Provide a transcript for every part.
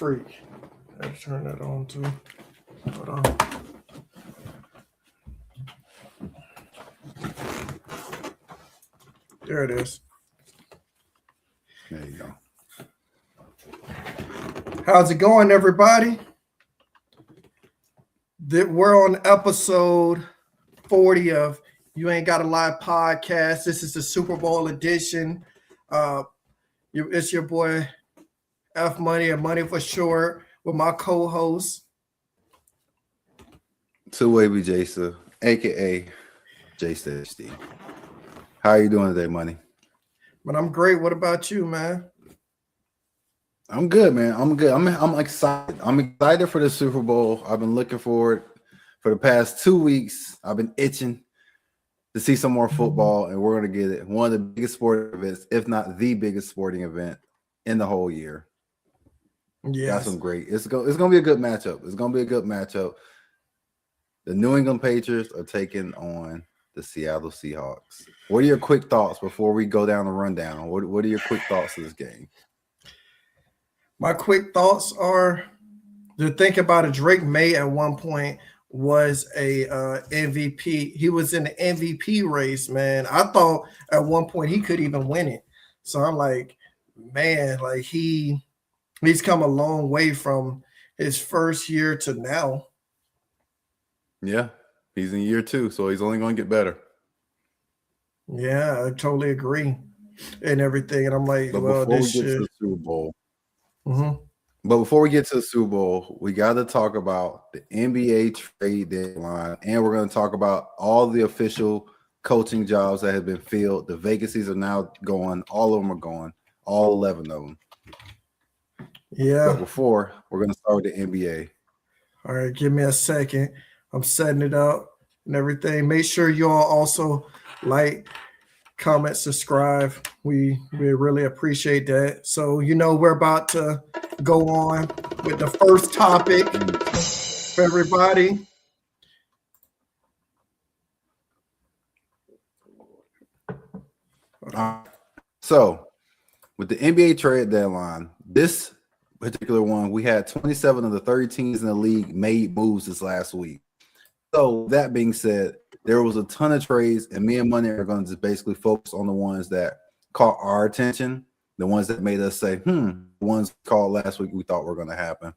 freak. Let's turn that on too. Hold on. There it is. There you go. How's it going, everybody? We're on episode 40 of You Ain't Got a Lie podcast. This is the Super Bowl edition. It's your boy F Money and Money for Short with my co-host. Two-way Jason, aka Jason HD. How are you doing today, Money? But I'm great. What about you, man? I'm good, man. I'm good. I'm excited. I'm excited for the Super Bowl. I've been looking forward for the past 2 weeks. I've been itching to see some more football, and we're going to get it. One of the biggest sporting events, if not the biggest sporting event in the whole year. Yeah, got some great. It's going to be a good matchup. It's going to be a good matchup. The New England Patriots are taking on the Seattle Seahawks. What are your quick thoughts before we go down the rundown? What are your quick thoughts of this game? My quick thoughts are to think about it. Drake May at one point was a MVP. He was in the MVP race, man. I thought at one point he could even win it. So I'm like, man, like he's come a long way from his first year to now. Yeah, he's in year 2, so he's only going to get better. Yeah, I totally agree and everything. And I'm like, but well, before this we get to the Super Bowl, mm-hmm. But before we get to the Super Bowl, we got to talk about the NBA trade deadline, and we're going to talk about all the official coaching jobs that have been filled. The vacancies are now going. All of them are going. All 11 of them. Yeah. But before, we're going to start with the NBA. All right, give me a second. I'm setting it up and everything. Make sure you all also like, comment, subscribe. We really appreciate that. So, we're about to go on with the first topic for everybody. So, with the NBA trade deadline, this particular one, we had 27 of the 30 teams in the league made moves this last week. So, that being said, there was a ton of trades, and me and Money are going to just basically focus on the ones that caught our attention, the ones that made us say, the ones called last week we thought were going to happen.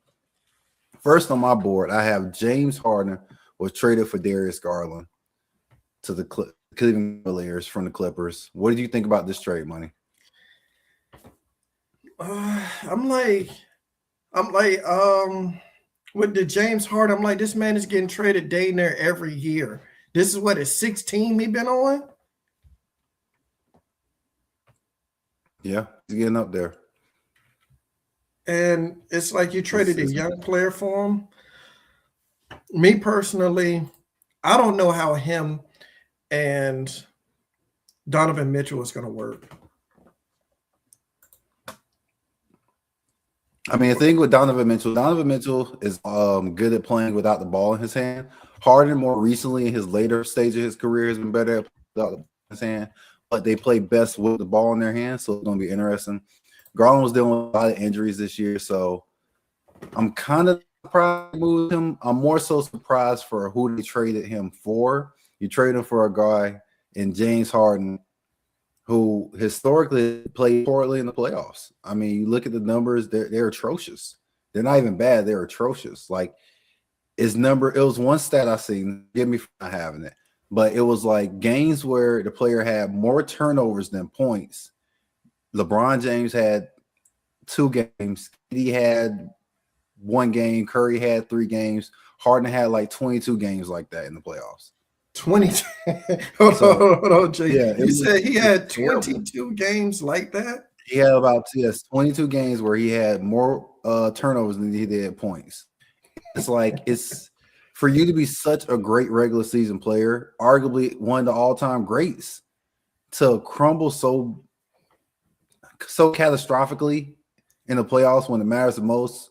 First on my board, I have James Harden was traded for Darius Garland to the Cleveland Cavaliers from the Clippers. What did you think about this trade, Money? I'm like, with the James Harden, I'm like, this man is getting traded day near every year. This is what, his 6th team he been on? Yeah, he's getting up there. And it's like you traded a young player for him. Me personally, I don't know how him and Donovan Mitchell is going to work. I mean, the thing with Donovan Mitchell is good at playing without the ball in his hand. Harden, more recently in his later stage of his career, has been better at without the ball in his hand, but they play best with the ball in their hands, so it's going to be interesting. Garland was dealing with a lot of injuries this year, so I'm kind of surprised with him. I'm more so surprised for who they traded him for. You trade him for a guy in James Harden who historically played poorly in the playoffs. I mean, you look at the numbers, they're atrocious. They're not even bad, they're atrocious. Like, it was one stat I seen, give me for not having it, but it was like games where the player had more turnovers than points. LeBron James had 2 games. He had 1 game. Curry had 3 games. Harden had like 22 games like that in the playoffs. 22. Hold on, Jay. Yeah, you said he had 22 games like that? He had about 22 games where he had more turnovers than he did points. It's like, it's for you to be such a great regular season player, arguably one of the all-time greats, to crumble so catastrophically in the playoffs when it matters the most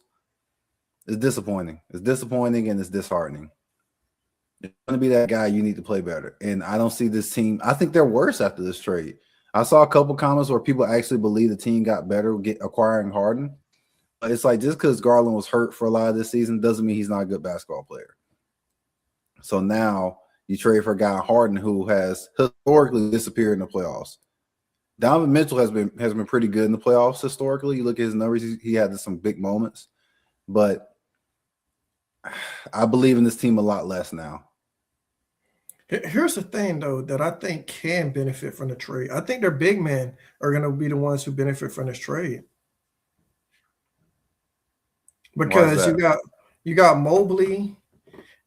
is disappointing. It's disappointing and it's disheartening. If you're going to be that guy, you need to play better. And I don't see this team. I think they're worse after this trade. I saw a couple comments where people actually believe the team got better acquiring Harden. It's like just because Garland was hurt for a lot of this season doesn't mean he's not a good basketball player. So now you trade for a guy Harden who has historically disappeared in the playoffs. Donovan Mitchell has been pretty good in the playoffs historically. You look at his numbers; he had some big moments, but I believe in this team a lot less now. Here's the thing, though, that I think can benefit from the trade. I think their big men are going to be the ones who benefit from this trade because you got Mobley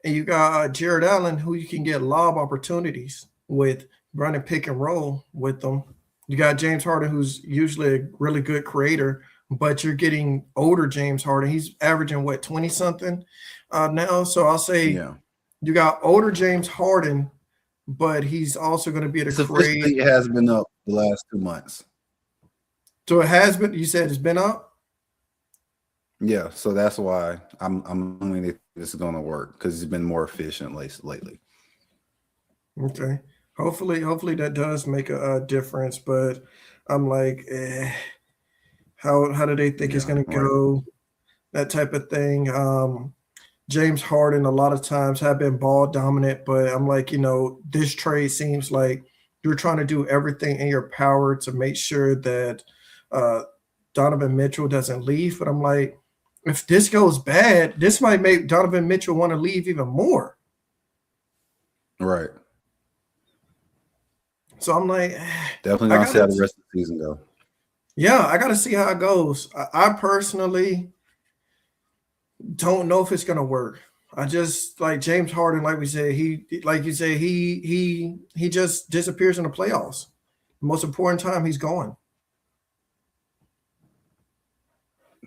and you got Jared Allen, who you can get lob opportunities with, running pick and roll with them. You got James Harden, who's usually a really good creator, but you're getting older James Harden. He's averaging what, 20 something now. So I'll say you got older James Harden, but he's also going to be able to create. It has been up the last 2 months. So it has been. You said it's been up. Yeah, so that's why I'm assuming this is going to work because he's been more efficient lately. Okay. Hopefully that does make a difference, but I'm like, how do they think it's going to go? That type of thing. James Harden a lot of times have been ball dominant, but I'm like, this trade seems like you're trying to do everything in your power to make sure that Donovan Mitchell doesn't leave. But I'm like, if this goes bad, this might make Donovan Mitchell want to leave even more. Right. So I'm like, definitely not see how the rest of the season go. Yeah, I got to see how it goes. I personally don't know if it's going to work. I just like James Harden, like we said, he just disappears in the playoffs. The most important time, he's gone.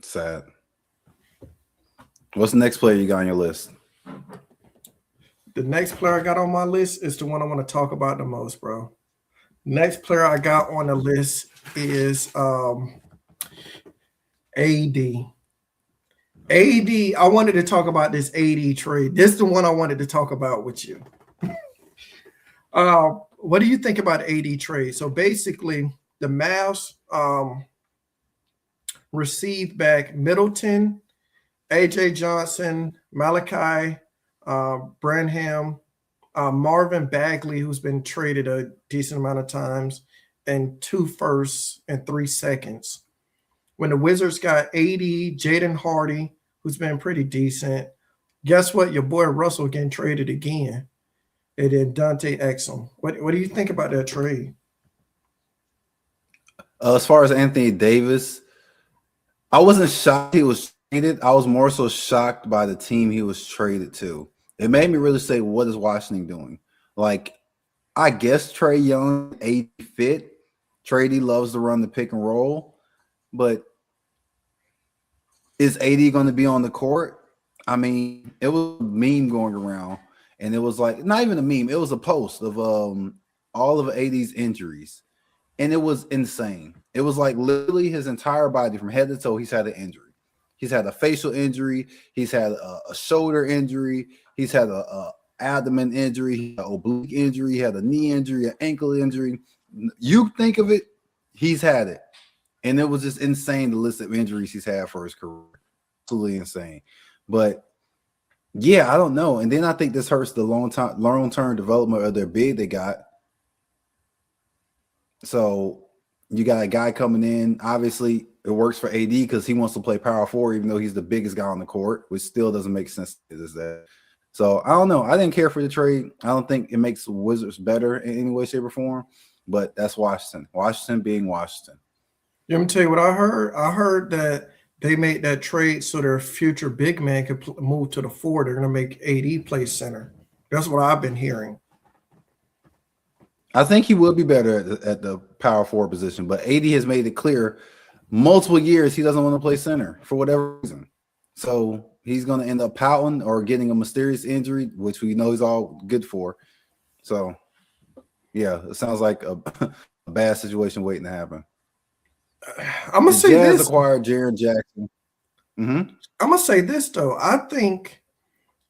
Sad. What's the next player you got on your list? The next player I got on my list is the one I want to talk about the most, bro. Next player I got on the list is AD. I wanted to talk about this AD trade. This is the one I wanted to talk about with you. What do you think about AD trade? So basically, the Mavs received back Middleton, AJ Johnson, Malachi Branham, Marvin Bagley, who's been traded a decent amount of times, and 2 firsts and 3 seconds. When the Wizards got AD, Jaden Hardy, who's been pretty decent. Guess what? Your boy Russell getting traded again. And then Dante Exum. What do you think about that trade? As far as Anthony Davis, I wasn't shocked he was traded. I was more so shocked by the team he was traded to. It made me really say, what is Washington doing? Like, I guess Trae Young, AD fit. Trae loves to run the pick and roll. But is AD going to be on the court? I mean, it was a meme going around, and it was like, not even a meme. It was a post of all of AD's injuries, and it was insane. It was like literally his entire body from head to toe, he's had an injury. He's had a facial injury. He's had a shoulder injury. He's had a abdomen injury. He had an oblique injury. He had a knee injury, an ankle injury. You think of it, he's had it. And it was just insane, the list of injuries he's had for his career. Absolutely insane. But, yeah, I don't know. And then I think this hurts the long-term development of their bid they got. So you got a guy coming in. Obviously, it works for AD because he wants to play power forward, even though he's the biggest guy on the court, which still doesn't make sense. Is that? So I don't know. I didn't care for the trade. I don't think it makes the Wizards better in any way, shape, or form. But that's Washington. Washington being Washington. Let me tell you what I heard. I heard that they made that trade so their future big man could move to the 4. They're going to make AD play center. That's what I've been hearing. I think he will be better at the power forward position, but AD has made it clear multiple years he doesn't want to play center for whatever reason. So he's going to end up pouting or getting a mysterious injury, which we know he's all good for. So, yeah, it sounds like a bad situation waiting to happen. I'm gonna say Jazz this. Acquired Jaren Jackson. I'm gonna say this though. I think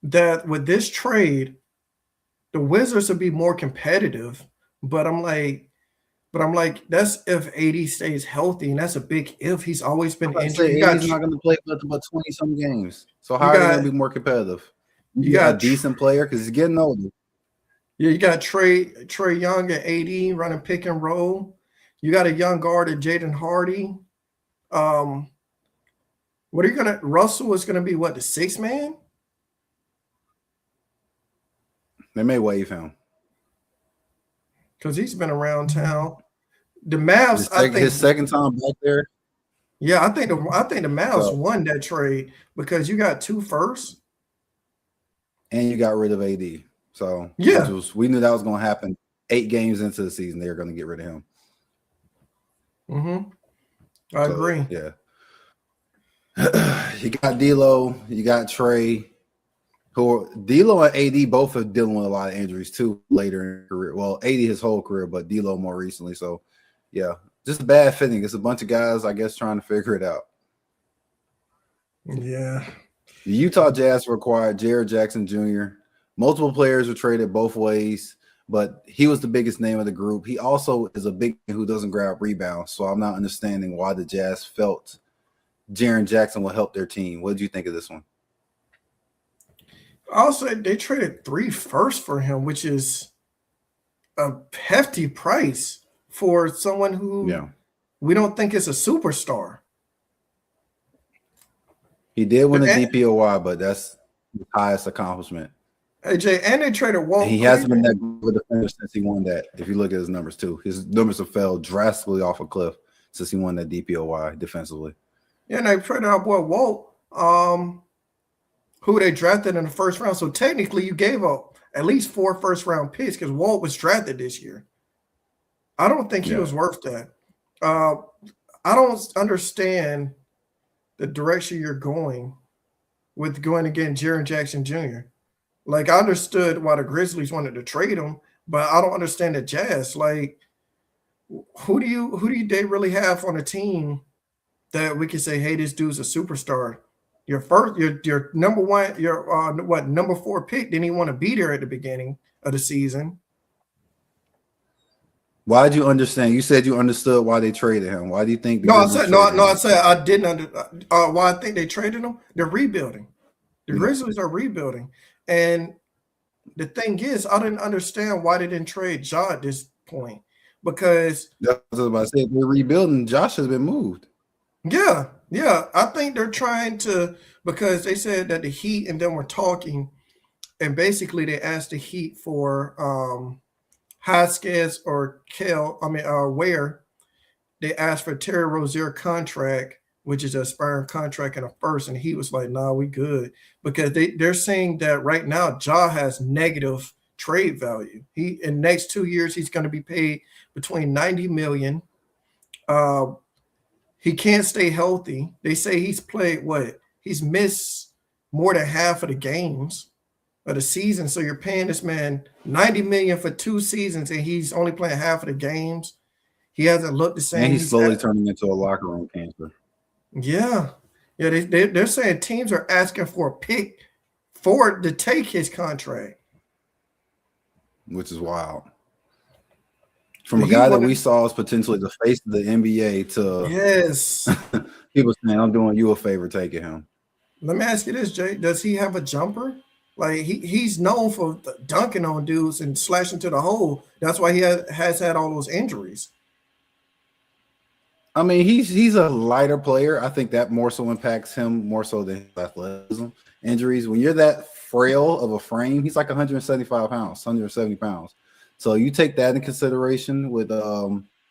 that with this trade, the Wizards will be more competitive. But I'm like, But I'm like, that's if AD stays healthy, and that's a big if. He's always been I injured. say AD's not going to play but 20 some games. So how you are they going got to be more competitive? you You get a got decent player because he's getting older. yeah, you got Trey Young at AD running pick and roll. You got a young guard at Jaden Hardy. Um, what are you gonna? Russell is gonna be what, the sixth man? They may waive him. Because he's been around town. The Mavs, His second time back there. Yeah, I think the Mavs So, won that trade because you got 2 firsts. and you got rid of AD. So Yeah. we knew that was going to happen. 8 games into the season, they were going to get rid of him. I agree. Yeah. You got D'Lo, you got Trey. D'Lo and AD both are dealing with a lot of injuries too later in their career. Well, AD his whole career, but D'Lo more recently. So, yeah, just a bad fitting. It's a bunch of guys, I guess, trying to figure it out. Yeah. The Utah Jazz required Jared Jackson Jr. Multiple players were traded both ways, but he was the biggest name of the group. He also is a big man who doesn't grab rebounds. So I'm not understanding why the Jazz felt Jaren Jackson will help their team. What did you think of this one? Also, they traded 3 firsts for him, which is a hefty price for someone who we don't think is a superstar. He did win a DPOY, but that's his highest accomplishment. AJ, and they traded Walt. He hasn't been that good of a defender since he won that. If you look at his numbers too, his numbers have fell drastically off a cliff since he won that DPOY defensively. Yeah, and they traded our boy Walt, who they drafted in the first round. So technically, you gave up at least 4 first-round picks because Walt was drafted this year. I don't think he was worth that. I don't understand the direction you're going with going against Jaren Jackson Jr. Like, I understood why the Grizzlies wanted to trade him, but I don't understand the Jazz. Like, who do they really have on a team that we can say, hey, this dude's a superstar? Your number one, your number 4 pick didn't even want to be there at the beginning of the season. Why did you understand? You said you understood why they traded him. Why do you think? I said I didn't why I think they traded him. They're rebuilding. The Grizzlies are rebuilding, and the thing is, I didn't understand why they didn't trade Ja at this point because that's what I was about to say. They're rebuilding. Josh has been moved. Yeah. I think they're trying to, because they said that the Heat and them were talking, and basically they asked the Heat for Haskins or Ware. They asked for Terry Rozier contract, which is an aspiring contract in a first, and he was like, "Nah, we good," because they're saying that right now Ja has negative trade value. He in the next 2 years he's going to be paid between $90 million. He can't stay healthy. They say he's played he's missed more than half of the games of the season. So you're paying this man $90 million for 2 seasons, and he's only playing half of the games. He hasn't looked the same. And he's slowly turning into a locker room cancer. Yeah. They're saying teams are asking for a pick to take his contract, which is wild. From a guy that we saw as potentially the face of the NBA to people saying, "I'm doing you a favor taking him." Let me ask you this, Jay. Does he have a jumper? Like he's known for dunking on dudes and slashing to the hole. That's why he has had all those injuries. I mean, he's a lighter player. I think that more so impacts him more so than his athleticism. Injuries, when you're that frail of a frame, he's like 175 pounds, 170 pounds. So you take that in consideration with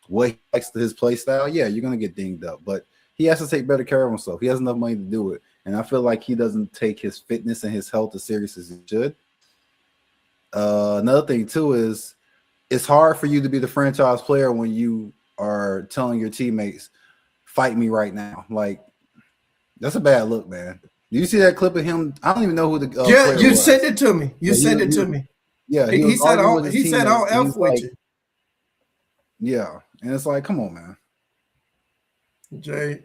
what he likes to his play style. Yeah, you're gonna get dinged up, but he has to take better care of himself. He has enough money to do it, and I feel like he doesn't take his fitness and his health as serious as he should. Another thing too is it's hard for you to be the franchise player when you are telling your teammates, "Fight me right now." Like that's a bad look, man. Do you see that clip of him? I don't even know who the you sent it to me. You sent it to me. Yeah, he said I'll F with you. Yeah, and it's like, come on, man. Jay,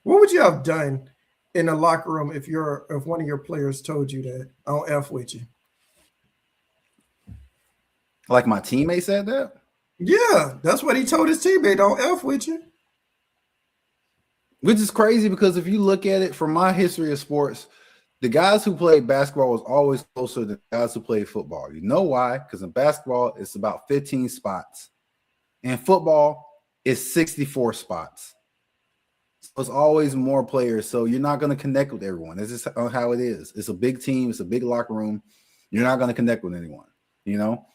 what would you have done in the locker room if one of your players told you that I'll F with you? Like my teammate said that? Yeah, that's what he told his teammate. Don't F with you. Which is crazy because if you look at it from my history of sports, the guys who played basketball was always closer than the guys who played football. You know why? Because in basketball, it's about 15 spots. In football, it's 64 spots. So it's always more players. So you're not going to connect with everyone. That's just how it is. It's a big team. It's a big locker room. You're not going to connect with anyone, you know?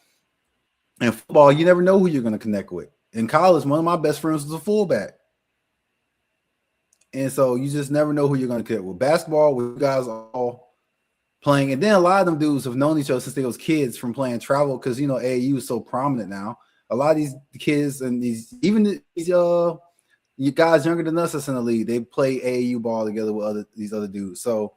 In football, you never know who you're going to connect with. In college, one of my best friends was a fullback. And so you just never know who you're going to connect with. Basketball, with guys all playing. And then a lot of them dudes have known each other since they was kids from playing travel because, you know, AAU is so prominent now. A lot of these kids and these you guys younger than us that's in the league, they play AAU ball together with these other dudes. So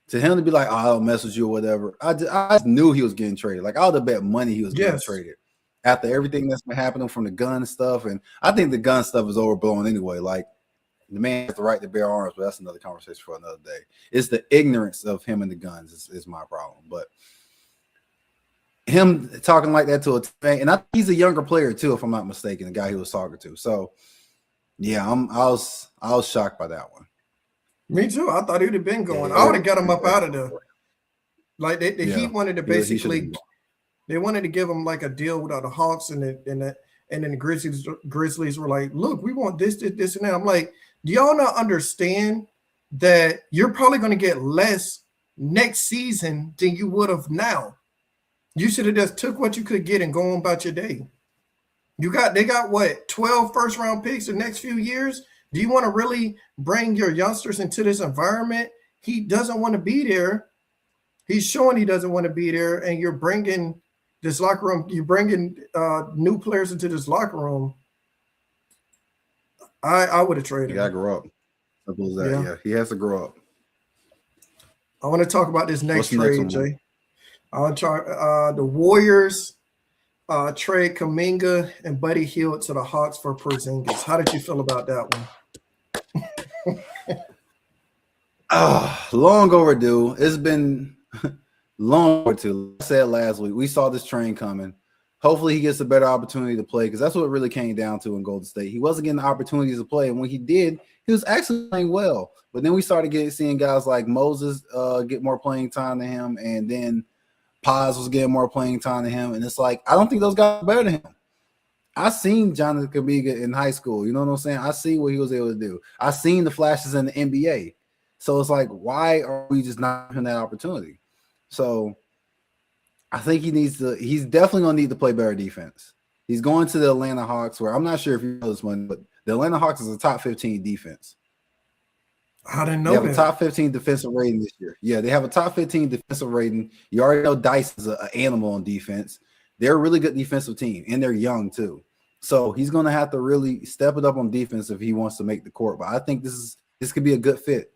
to him to be like, oh, I don't mess with you or whatever, I just knew he was getting traded. Like I would have bet money he was getting traded after everything that's been happening from the gun stuff. And I think the gun stuff is overblown anyway. Like the man has the right to bear arms, but that's another conversation for another day. It's the ignorance of him and the guns is my problem. But him talking like that to a teammate, and he's a younger player too, if I'm not mistaken, the guy he was talking to. So yeah, I was shocked by that one. Me too. I thought he'd have been going. I would have got him up out of there. Like the Heat wanted to basically, they wanted to give him like a deal without the Hawks and then the Grizzlies were like, look, we want this, and that. I'm like, do y'all not understand that you're probably going to get less next season than you would have now? You should have just took what you could get and go on about your day. They got what, 12 first-round picks the next few years? Do you want to really bring your youngsters into this environment? He doesn't want to be there. He's showing he doesn't want to be there, and you're bringing this locker room. You're bringing new players into this locker room. I would have traded him. You got to grow up. Simple as that. Yeah, he has to grow up. I want to talk about this next trade, Jay. The Warriors trade Kuminga and Buddy Hield to the Hawks for Porzingis. How did you feel about that one? Long overdue. It's been long overdue. Like I said last week, we saw this train coming. Hopefully he gets a better opportunity to play because that's what it really came down to in Golden State. He wasn't getting the opportunities to play, and when he did, he was actually playing well. But then we started seeing guys like Moses get more playing time than him, and then Paz was getting more playing time than him. And it's like, I don't think those guys are better than him. I seen Jonathan Kuminga in high school. You know what I'm saying? I see what he was able to do. I seen the flashes in the NBA. So it's like, why are we just not having that opportunity? So I think he's definitely going to need to play better defense. He's going to the Atlanta Hawks, where I'm not sure if you know this one, but the Atlanta Hawks is a top 15 defense. I didn't know they have a top 15 defensive rating this year. Yeah, they have a top 15 defensive rating. You already know Dice is an animal on defense. They're a really good defensive team, and they're young too. So he's going to have to really step it up on defense if he wants to make the court. But I think this could be a good fit.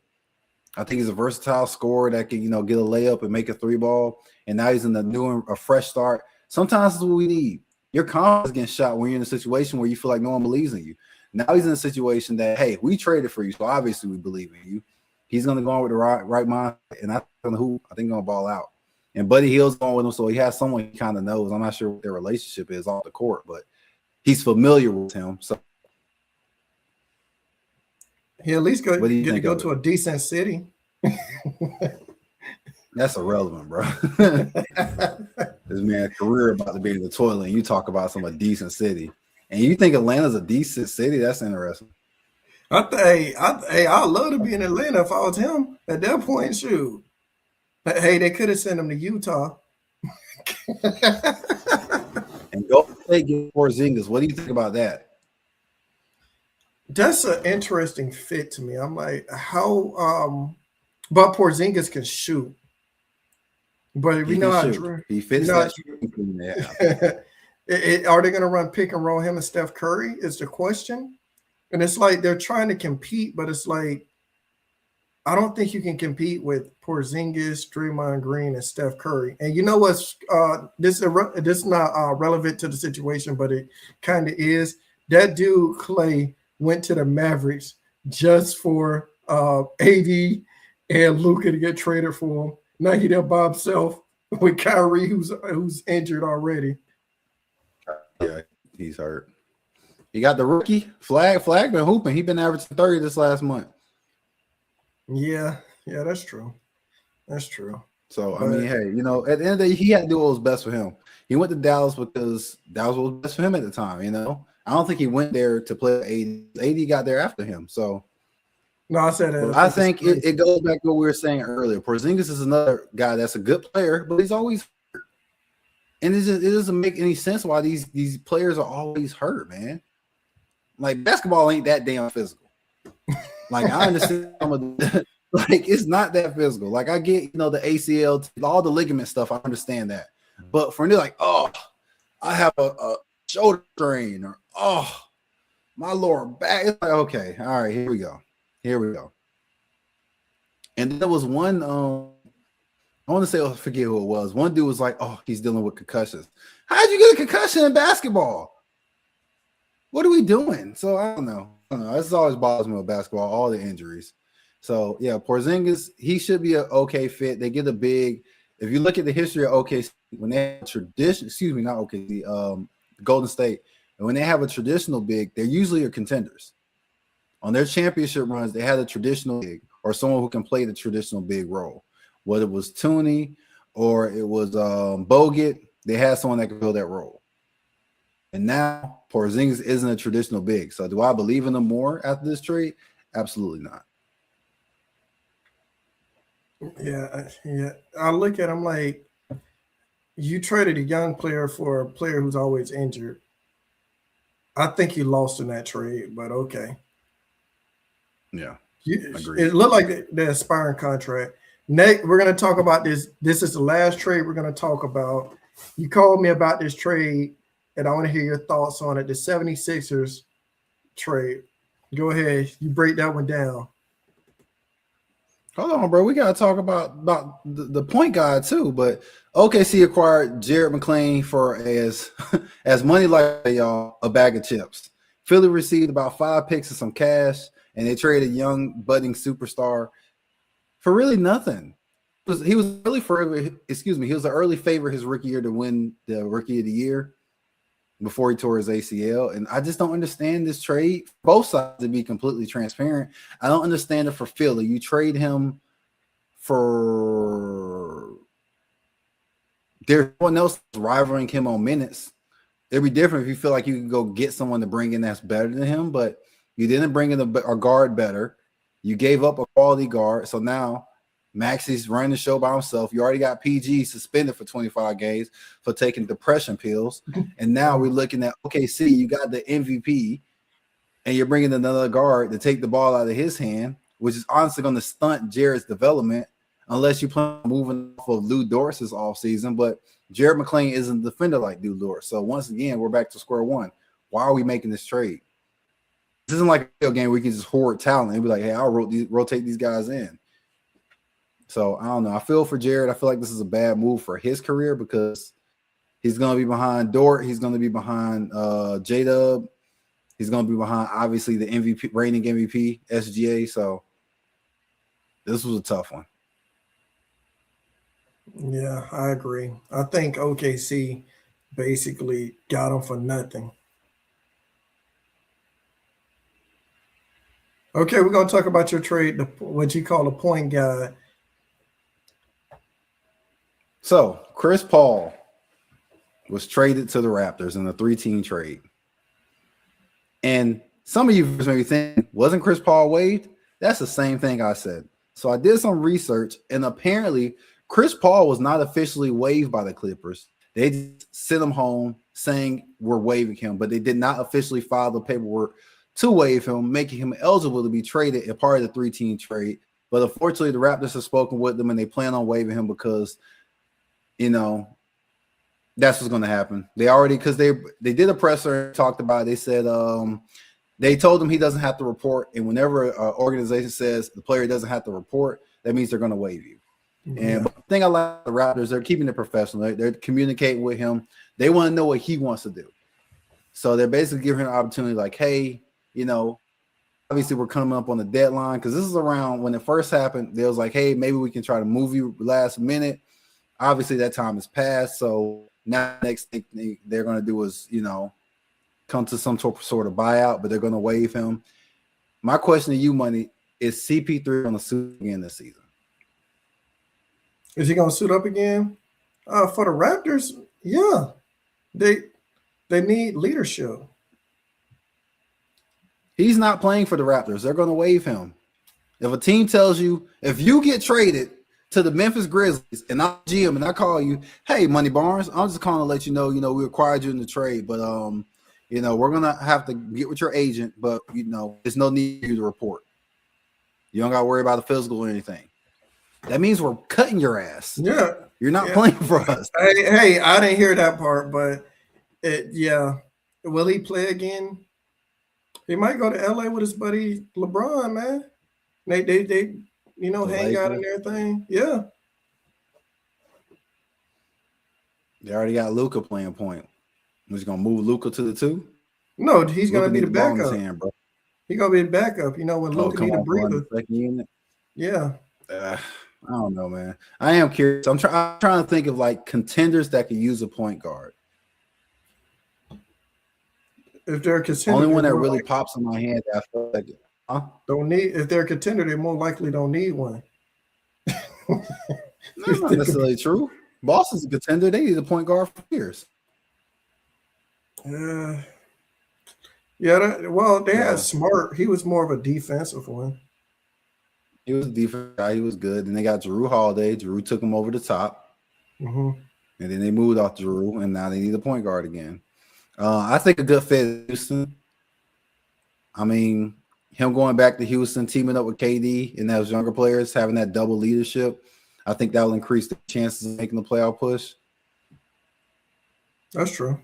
I think he's a versatile scorer that can, get a layup and make a three ball. And now he's in a fresh start. Sometimes that's what we need. Your confidence gets shot when you're in a situation where you feel like no one believes in you. Now he's in a situation that, hey, we traded for you, so obviously we believe in you. He's going to go on with the right mind, and I think he's going to ball out. And Buddy Hield's going with him, so he has someone he kind of knows. I'm not sure what their relationship is off the court, but he's familiar with him. So he at least get to go to a decent city. That's irrelevant, bro. This man's career about to be in the toilet, and you talk about a decent city. And you think Atlanta's a decent city? That's interesting. I'd love to be in Atlanta if I was him at that point. Shoot. Hey, they could have sent him to Utah. And go play Porzingis. What do you think about that? That's an interesting fit to me. I'm like, how but Porzingis can shoot. But we know how he fits that. Are they going to run pick and roll him and Steph Curry is the question. And it's like they're trying to compete, but it's like I don't think you can compete with Porzingis, Draymond Green, and Steph Curry. And you know what's this is not relevant to the situation, but it kind of is. That dude Clay went to the Mavericks just for AD and Luka to get traded for him. Now he there by himself with Kyrie, who's injured already. Yeah, He's hurt. You got the rookie flag been hooping. He been averaging 30 this last month. Yeah, that's true. That's true. So I mean, hey, you know, at the end of the day, he had to do what was best for him. He went to Dallas because that was what was best for him at the time. You know, I don't think he went there to play AD. AD got there after him. So no, I said that. I think it goes back to what we were saying earlier. Porzingis is another guy that's a good player, but he's always hurt. And it doesn't make any sense why these players are always hurt, man. Like basketball ain't that damn physical. Like I understand some of the, like it's not that physical. Like I get, you know, the ACL, all the ligament stuff. I understand that. But for me, like, oh, I have a shoulder strain, or oh, my lower back. It's like, okay, all right, here we go. And there was one, I want to say, I forget who it was. One dude was like, oh, he's dealing with concussions. How'd you get a concussion in basketball? What are we doing? So I don't know. This always bothers me with basketball, all the injuries. So yeah, Porzingis, he should be an okay fit. They get a big. If you look at the history of OKC, when they have not OKC, Golden State, and when they have a traditional big, they usually are contenders. On their championship runs, they had a traditional big or someone who can play the traditional big role. Whether it was Tooney or it was Bogut, they had someone that could fill that role. And now Porzingis isn't a traditional big. So do I believe in him more after this trade? Absolutely not. Yeah. I look at him like you traded a young player for a player who's always injured. I think you lost in that trade, but okay. Yeah, agreed. It looked like the aspiring contract. Next, we're going to talk about this. This is the last trade we're going to talk about. You called me about this trade, and I want to hear your thoughts on it. The 76ers trade. Go ahead. You break that one down. Hold on, bro. We got to talk about the point guard, too. But OKC acquired Jared McClain for as money like y'all, a bag of chips. Philly received about 5 picks and some cash, and they traded a young budding superstar for really nothing. He was the early favorite his rookie year to win the Rookie of the Year before he tore his ACL. And I just don't understand this trade. Both sides, to be completely transparent. I don't understand it for Philly. You trade him for there's no one else rivaling him on minutes. It'd be different if you feel like you could go get someone to bring in that's better than him, but you didn't bring in a guard better. You gave up a quality guard. So now Maxi's running the show by himself. You already got PG suspended for 25 games for taking depression pills. And now we're looking at OKC. You got the MVP, and you're bringing another guard to take the ball out of his hand, which is honestly going to stunt Jared's development unless you plan on moving off of Lou Dort's all season. But Jared McClain isn't a defender like Lou Dort. So once again, we're back to square one. Why are we making this trade? This isn't like a video game where you can just hoard talent and be like, hey, I'll rotate these guys in. So I don't know. I feel for Jared. I feel like this is a bad move for his career because he's going to be behind Dort. He's going to be behind J-Dub. He's going to be behind, obviously, the MVP, reigning MVP, SGA. So this was a tough one. Yeah, I agree. I think OKC basically got him for nothing. Okay, we're going to talk about your trade, what you call a point guard. So Chris Paul was traded to the Raptors in a 3-team trade. And some of you may be thinking, wasn't Chris Paul waived? That's the same thing I said. So I did some research, and apparently Chris Paul was not officially waived by the Clippers. They just sent him home saying we're waiving him, but they did not officially file the paperwork to waive him, making him eligible to be traded as part of the 3-team trade. But unfortunately, the Raptors have spoken with them, and they plan on waiving him because, you know, that's what's going to happen. They already, because they did a presser and talked about it. They said they told him he doesn't have to report, and whenever an organization says the player doesn't have to report, that means they're going to waive you. Yeah. And the thing I like the Raptors, they're keeping it professional. They're communicating with him. They want to know what he wants to do. So they're basically giving him an opportunity like, hey, you know, obviously we're coming up on the deadline because this is around when it first happened. They was like, hey, maybe we can try to move you last minute. Obviously that time has passed. So now the next thing they're going to do is, you know, come to some sort of buyout, but they're going to waive him. My question to you, Money, is CP3 going to suit again this season? Is he gonna suit up again? For the Raptors, yeah. They need leadership. He's not playing for the Raptors. They're going to waive him. If a team tells you, if you get traded to the Memphis Grizzlies and I'm GM and I call you, hey, Money Barnes, I'm just calling to let you know, we acquired you in the trade, but we're gonna have to get with your agent, but there's no need for you to report. You don't got to worry about the physical or anything. That means we're cutting your ass. Yeah. You're not playing for us. Hey, I didn't hear that part, but will he play again? He might go to LA with his buddy LeBron, man. They hang out and everything. Yeah. They already got Luka playing point. Was he gonna move Luka to the 2? No, he's gonna be the backup. He's gonna be the backup. When Luka need a breather. Yeah. I don't know, man. I am curious. I'm trying to think of like contenders that could use a point guard. If they're a contender, only one that really pops in my head. I feel like don't need. If they're a contender, they more likely don't need one. No, not necessarily true. Boston's a contender. They need a point guard for years. They had Smart. He was more of a defensive one. He was a defensive guy. He was good. And they got Drew Holiday. Drew took him over the top. Mm-hmm. And then they moved off Drew, and now they need a point guard again. I think a good fit is Houston. I mean, him going back to Houston, teaming up with KD and those younger players, having that double leadership, I think that will increase the chances of making the playoff push. That's true.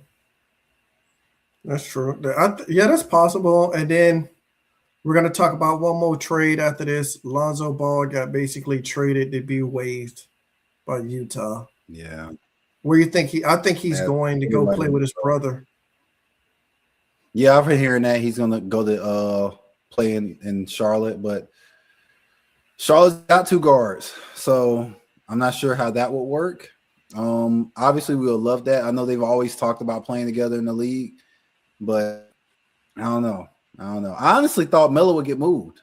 That's true. That's possible. And then we're going to talk about one more trade after this. Lonzo Ball got basically traded to be waived by Utah. Yeah. Where you think I think he's going to go play with his brother. Yeah, I've been hearing that he's going to go to play in Charlotte, but Charlotte's got 2 guards, so I'm not sure how that would work. Obviously, we would love that. I know they've always talked about playing together in the league, but I don't know. I honestly thought Melo would get moved.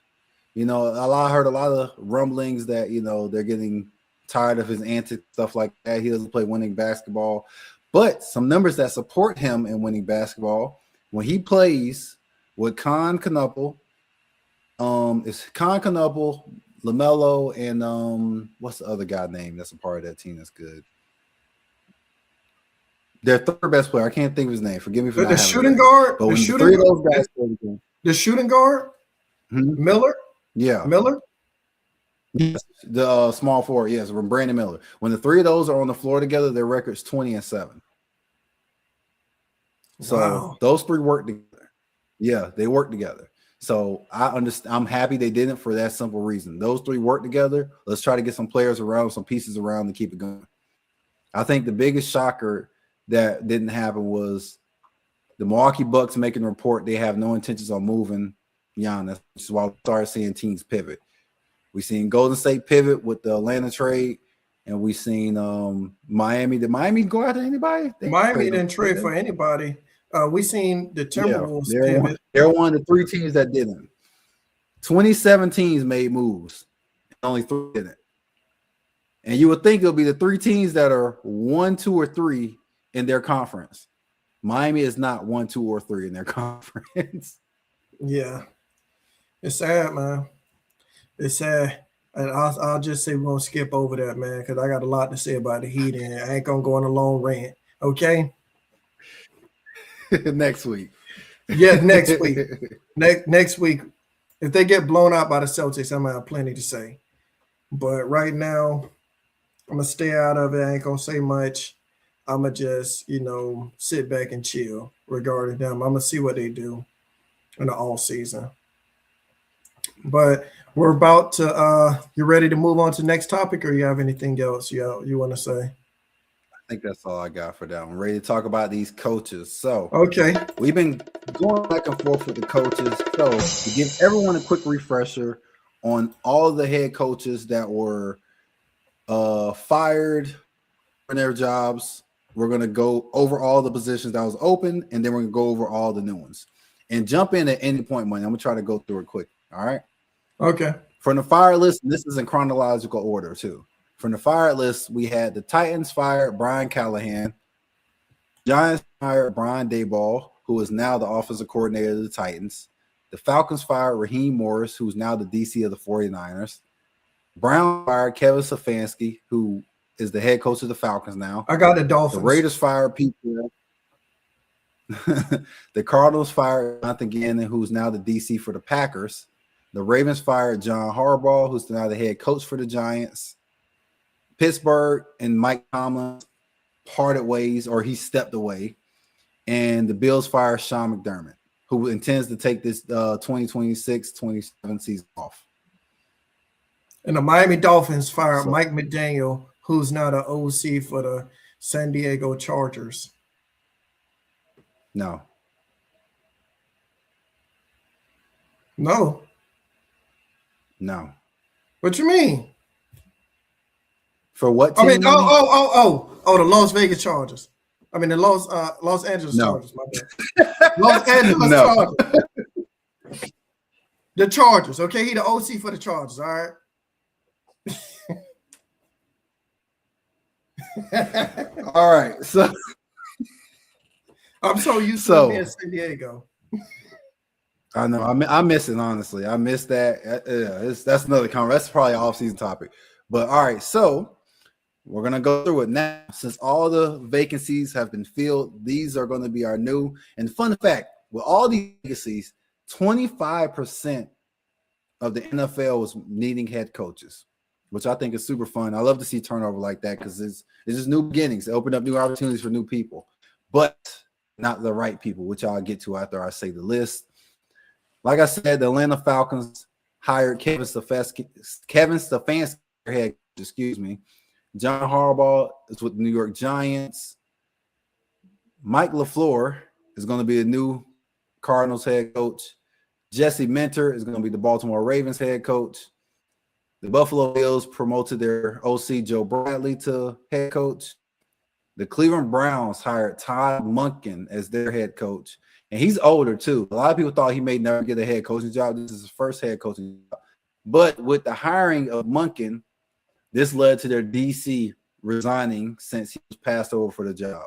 I heard a lot of rumblings that they're getting tired of his antics, stuff like that. He doesn't play winning basketball, but some numbers that support him in winning basketball. When he plays with Con Knuckle, it's Con Knuckle, LaMelo, and what's the other guy name that's a part of that team that's good? Their third best player. I can't think of his name. Forgive me for the shooting guard. But when the three of those guys play together, the shooting guard, Miller. Yeah, Miller. Yes, the small forward. Yes, from Brandon Miller. When the 3 of those are on the floor together, their record's 20-7. So those 3 work together. Yeah, they work together. So I understand. I'm happy they didn't for that simple reason. Those 3 work together. Let's try to get some players around, some pieces around to keep it going. I think the biggest shocker that didn't happen was the Milwaukee Bucks making a report they have no intentions on moving Giannis, which is why we started seeing teams pivot. We've seen Golden State pivot with the Atlanta trade, and we've seen Miami. Did Miami go after anybody? Miami didn't trade for anybody. We seen the Timberwolves pivot. They're one of the 3 teams that didn't. 27 teams made moves, only 3 didn't. And you would think it'll be the 3 teams that are 1, 2, or 3 in their conference. Miami is not 1, 2, or 3 in their conference. Yeah, it's sad, man. It's sad. And I'll just say we're going to skip over that, man, because I got a lot to say about the Heat, and I ain't going to go on a long rant, okay? Next week. Yeah, next week. Next week. If they get blown out by the Celtics, I'm going to have plenty to say. But right now, I'm going to stay out of it. I ain't going to say much. I'm going to just, sit back and chill regarding them. I'm going to see what they do in the all season. But we're about to you ready to move on to the next topic, or you have anything else you want to say? I think that's all I got for that one. Ready to talk about these coaches. So okay, we've been going back and forth with the coaches. So to give everyone a quick refresher on all of the head coaches that were fired from their jobs We're going to go over all the positions that was open, and then we're going to go over all the new ones. And jump in at any point, money. I'm going to try to go through it quick. All right? Okay. From the fired list, this is in chronological order, too. From the fired list, we had the Titans fired Brian Callahan. Giants fired Brian Daboll, who is now the offensive coordinator of the Titans. The Falcons fired Raheem Morris, who's now the DC of the 49ers. Brown fired Kevin Stefanski, who is the head coach of the Falcons now. I got the Dolphins. The Raiders fired Pete. The Cardinals fired Jonathan Gannon, who's now the DC for the Packers. The Ravens fired John Harbaugh, who's now the head coach for the Giants. Pittsburgh and Mike Tomlin parted ways, or he stepped away. And the Bills fired Sean McDermott, who intends to take this 2026-27 season off. And the Miami Dolphins fired So- Mike McDaniel, who's now the OC for the San Diego Chargers. No. No. What you mean? For what I team? mean, the Las Vegas Chargers. I mean, the Los Angeles No. Chargers. My bad. Los Angeles No. Chargers. The Chargers. Okay, he the OC for the Chargers. All right. All right. So I'm so used to being in San Diego. I know I miss it, honestly. I miss that. That's another conversation. That's probably an off-season topic. But all right, so we're gonna go through it now. Since all the vacancies have been filled, these are going to be our new. And fun fact: with all these vacancies, 25% of the NFL was needing head coaches, which I think is super fun. I love to see turnover like that because it's just new beginnings. It opened up new opportunities for new people, but not the right people, which I'll get to after I say the list. Like I said, the Atlanta Falcons hired Kevin Stefanski, head, excuse me. John Harbaugh is with the New York Giants. Mike LaFleur is going to be the new Cardinals head coach. Jesse Minter is going to be the Baltimore Ravens head coach. The Buffalo Bills promoted their OC Joe Bradley to head coach. The Cleveland Browns hired Todd Monken as their head coach. And he's older, too. A lot of people thought he may never get a head coaching job. This is his first head coaching job. But with the hiring of Monken, this led to their DC resigning since he was passed over for the job.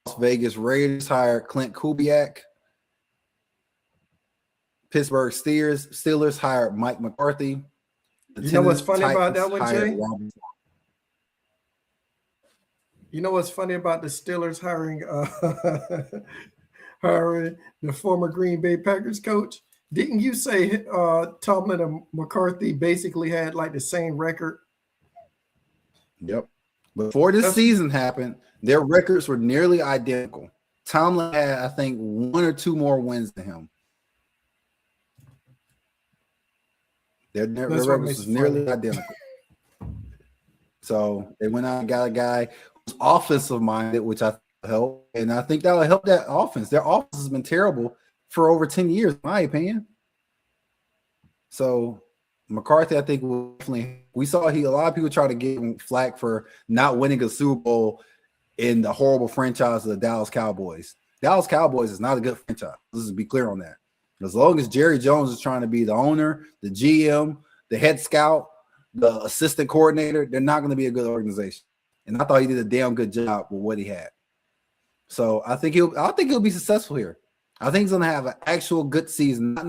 Las Vegas Raiders hired Clint Kubiak. Pittsburgh Steelers hired Mike McCarthy. You know what's funny about that one, hired Jay? Robin. You know what's funny about the Steelers hiring the former Green Bay Packers coach? Didn't you say Tomlin and McCarthy basically had like the same record? Yep. Before this season happened, their records were nearly identical. Tomlin had, I think, one or two more wins than him. Their records was nearly identical. So they went out and got a guy who's offensive minded, which I think will help. And I think that'll help that offense. Their offense has been terrible for over 10 years, in my opinion. So McCarthy, I think, will definitely. We saw a lot of people try to give him flack for not winning a Super Bowl in the horrible franchise of the Dallas Cowboys. Dallas Cowboys is not a good franchise. Let's just be clear on that. As long as Jerry Jones is trying to be the owner, the GM, the head scout, the assistant coordinator, they're not going to be a good organization. And I thought he did a damn good job with what he had. So I think he'll be successful here. I think he's going to have an actual good season. Not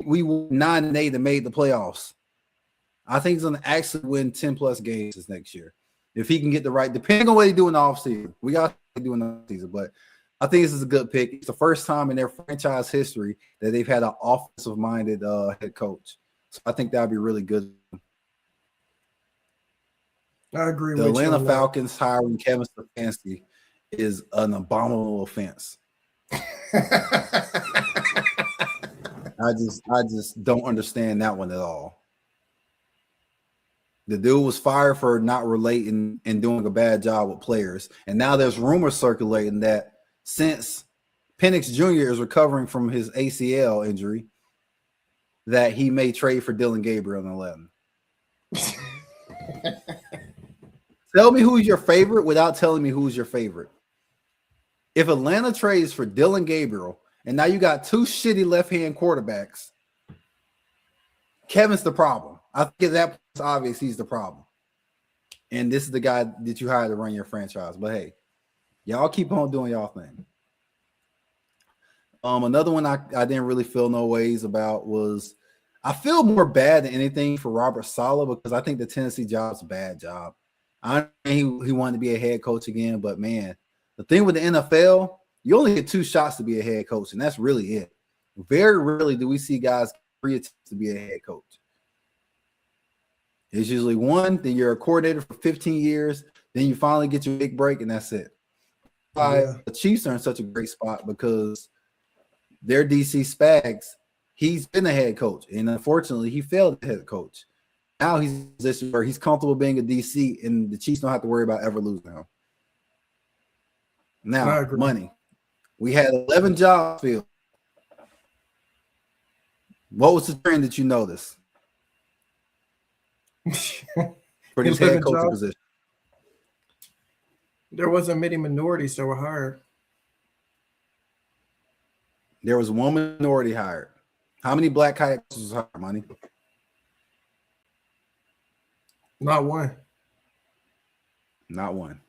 we won 9-8 and made the playoffs. I think he's going to actually win 10+ games this next year. If he can get the right, depending on what he do in the offseason. We got to do in the offseason, but I think this is a good pick. It's the first time in their franchise history that they've had an offensive-minded head coach. So I think that would be really good. I agree The with you. Atlanta on Falcons hiring Kevin Stefanski is an abominable offense. I just don't understand that one at all. The dude was fired for not relating and doing a bad job with players. And now there's rumors circulating that since Penix Jr. is recovering from his ACL injury, that he may trade for Dylan Gabriel in 11. Tell me who's your favorite without telling me who's your favorite. If Atlanta trades for Dylan Gabriel, and now you got two shitty left-hand quarterbacks, Kevin's the problem. I think at that point it's obvious he's the problem. And this is the guy that you hired to run your franchise. But hey, y'all keep on doing y'all thing. Another one I didn't really feel no ways about was I feel more bad than anything for Robert Saleh because I think the Tennessee job's a bad job. I think he wanted to be a head coach again, but man, the thing with the NFL, you only get 2 shots to be a head coach, and that's really it. Very rarely do we see guys 3 attempts to be a head coach. It's usually 1, then you're a coordinator for 15 years, then you finally get your big break, and that's it. Yeah. The Chiefs are in such a great spot because their DC Spags, he's been a head coach, and unfortunately, he failed as head coach. Now he's in a position where he's comfortable being a DC, and the Chiefs don't have to worry about ever losing him. Now, money. We had 11 jobs filled. What was the trend that you noticed for this head coaching position? There wasn't many minorities that were hired. There was 1 minority hired. How many black head coaches was hired, Money? Not one. Not one.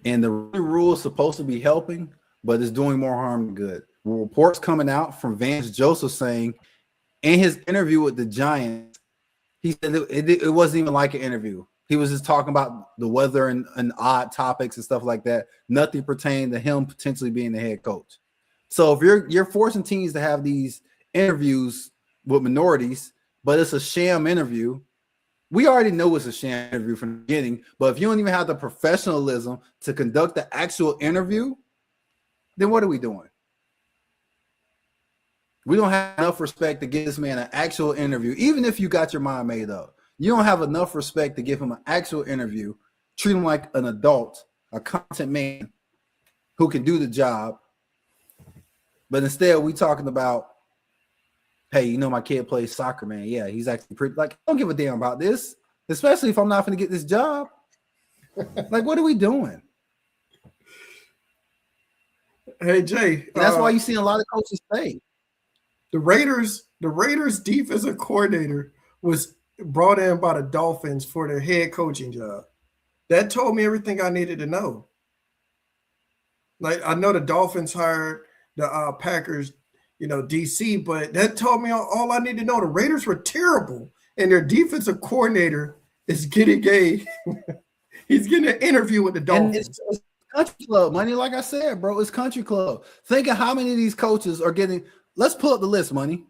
And the rule is supposed to be helping, but it's doing more harm than good. Reports coming out from Vance Joseph saying in his interview with the Giants, he said it wasn't even like an interview. He was just talking about the weather and odd topics and stuff like that. Nothing pertaining to him potentially being the head coach. So if you're forcing teams to have these interviews with minorities, but it's a sham interview, we already know it's a sham interview from the beginning. But if you don't even have the professionalism to conduct the actual interview, then what are we doing? We don't have enough respect to give this man an actual interview, even if you got your mind made up. You don't have enough respect to give him an actual interview, treat him like an adult, a competent man who can do the job. But instead, we talking about, hey, you know, my kid plays soccer, man. Yeah, he's actually pretty. Like, I don't give a damn about this, especially if I'm not going to get this job. Like, what are we doing? Hey, Jay. And that's why you see a lot of coaches stay. The Raiders defensive coordinator was brought in by the Dolphins for their head coaching job. That told me everything I needed to know. Like, I know the Dolphins hired the Packers, you know, DC, but that told me all I need to know. The Raiders were terrible, and their defensive coordinator is getting he's getting an interview with the Dolphins. It's country club money, like I said, bro. It's country club. Think of how many of these coaches are getting. Let's pull up the list, Money.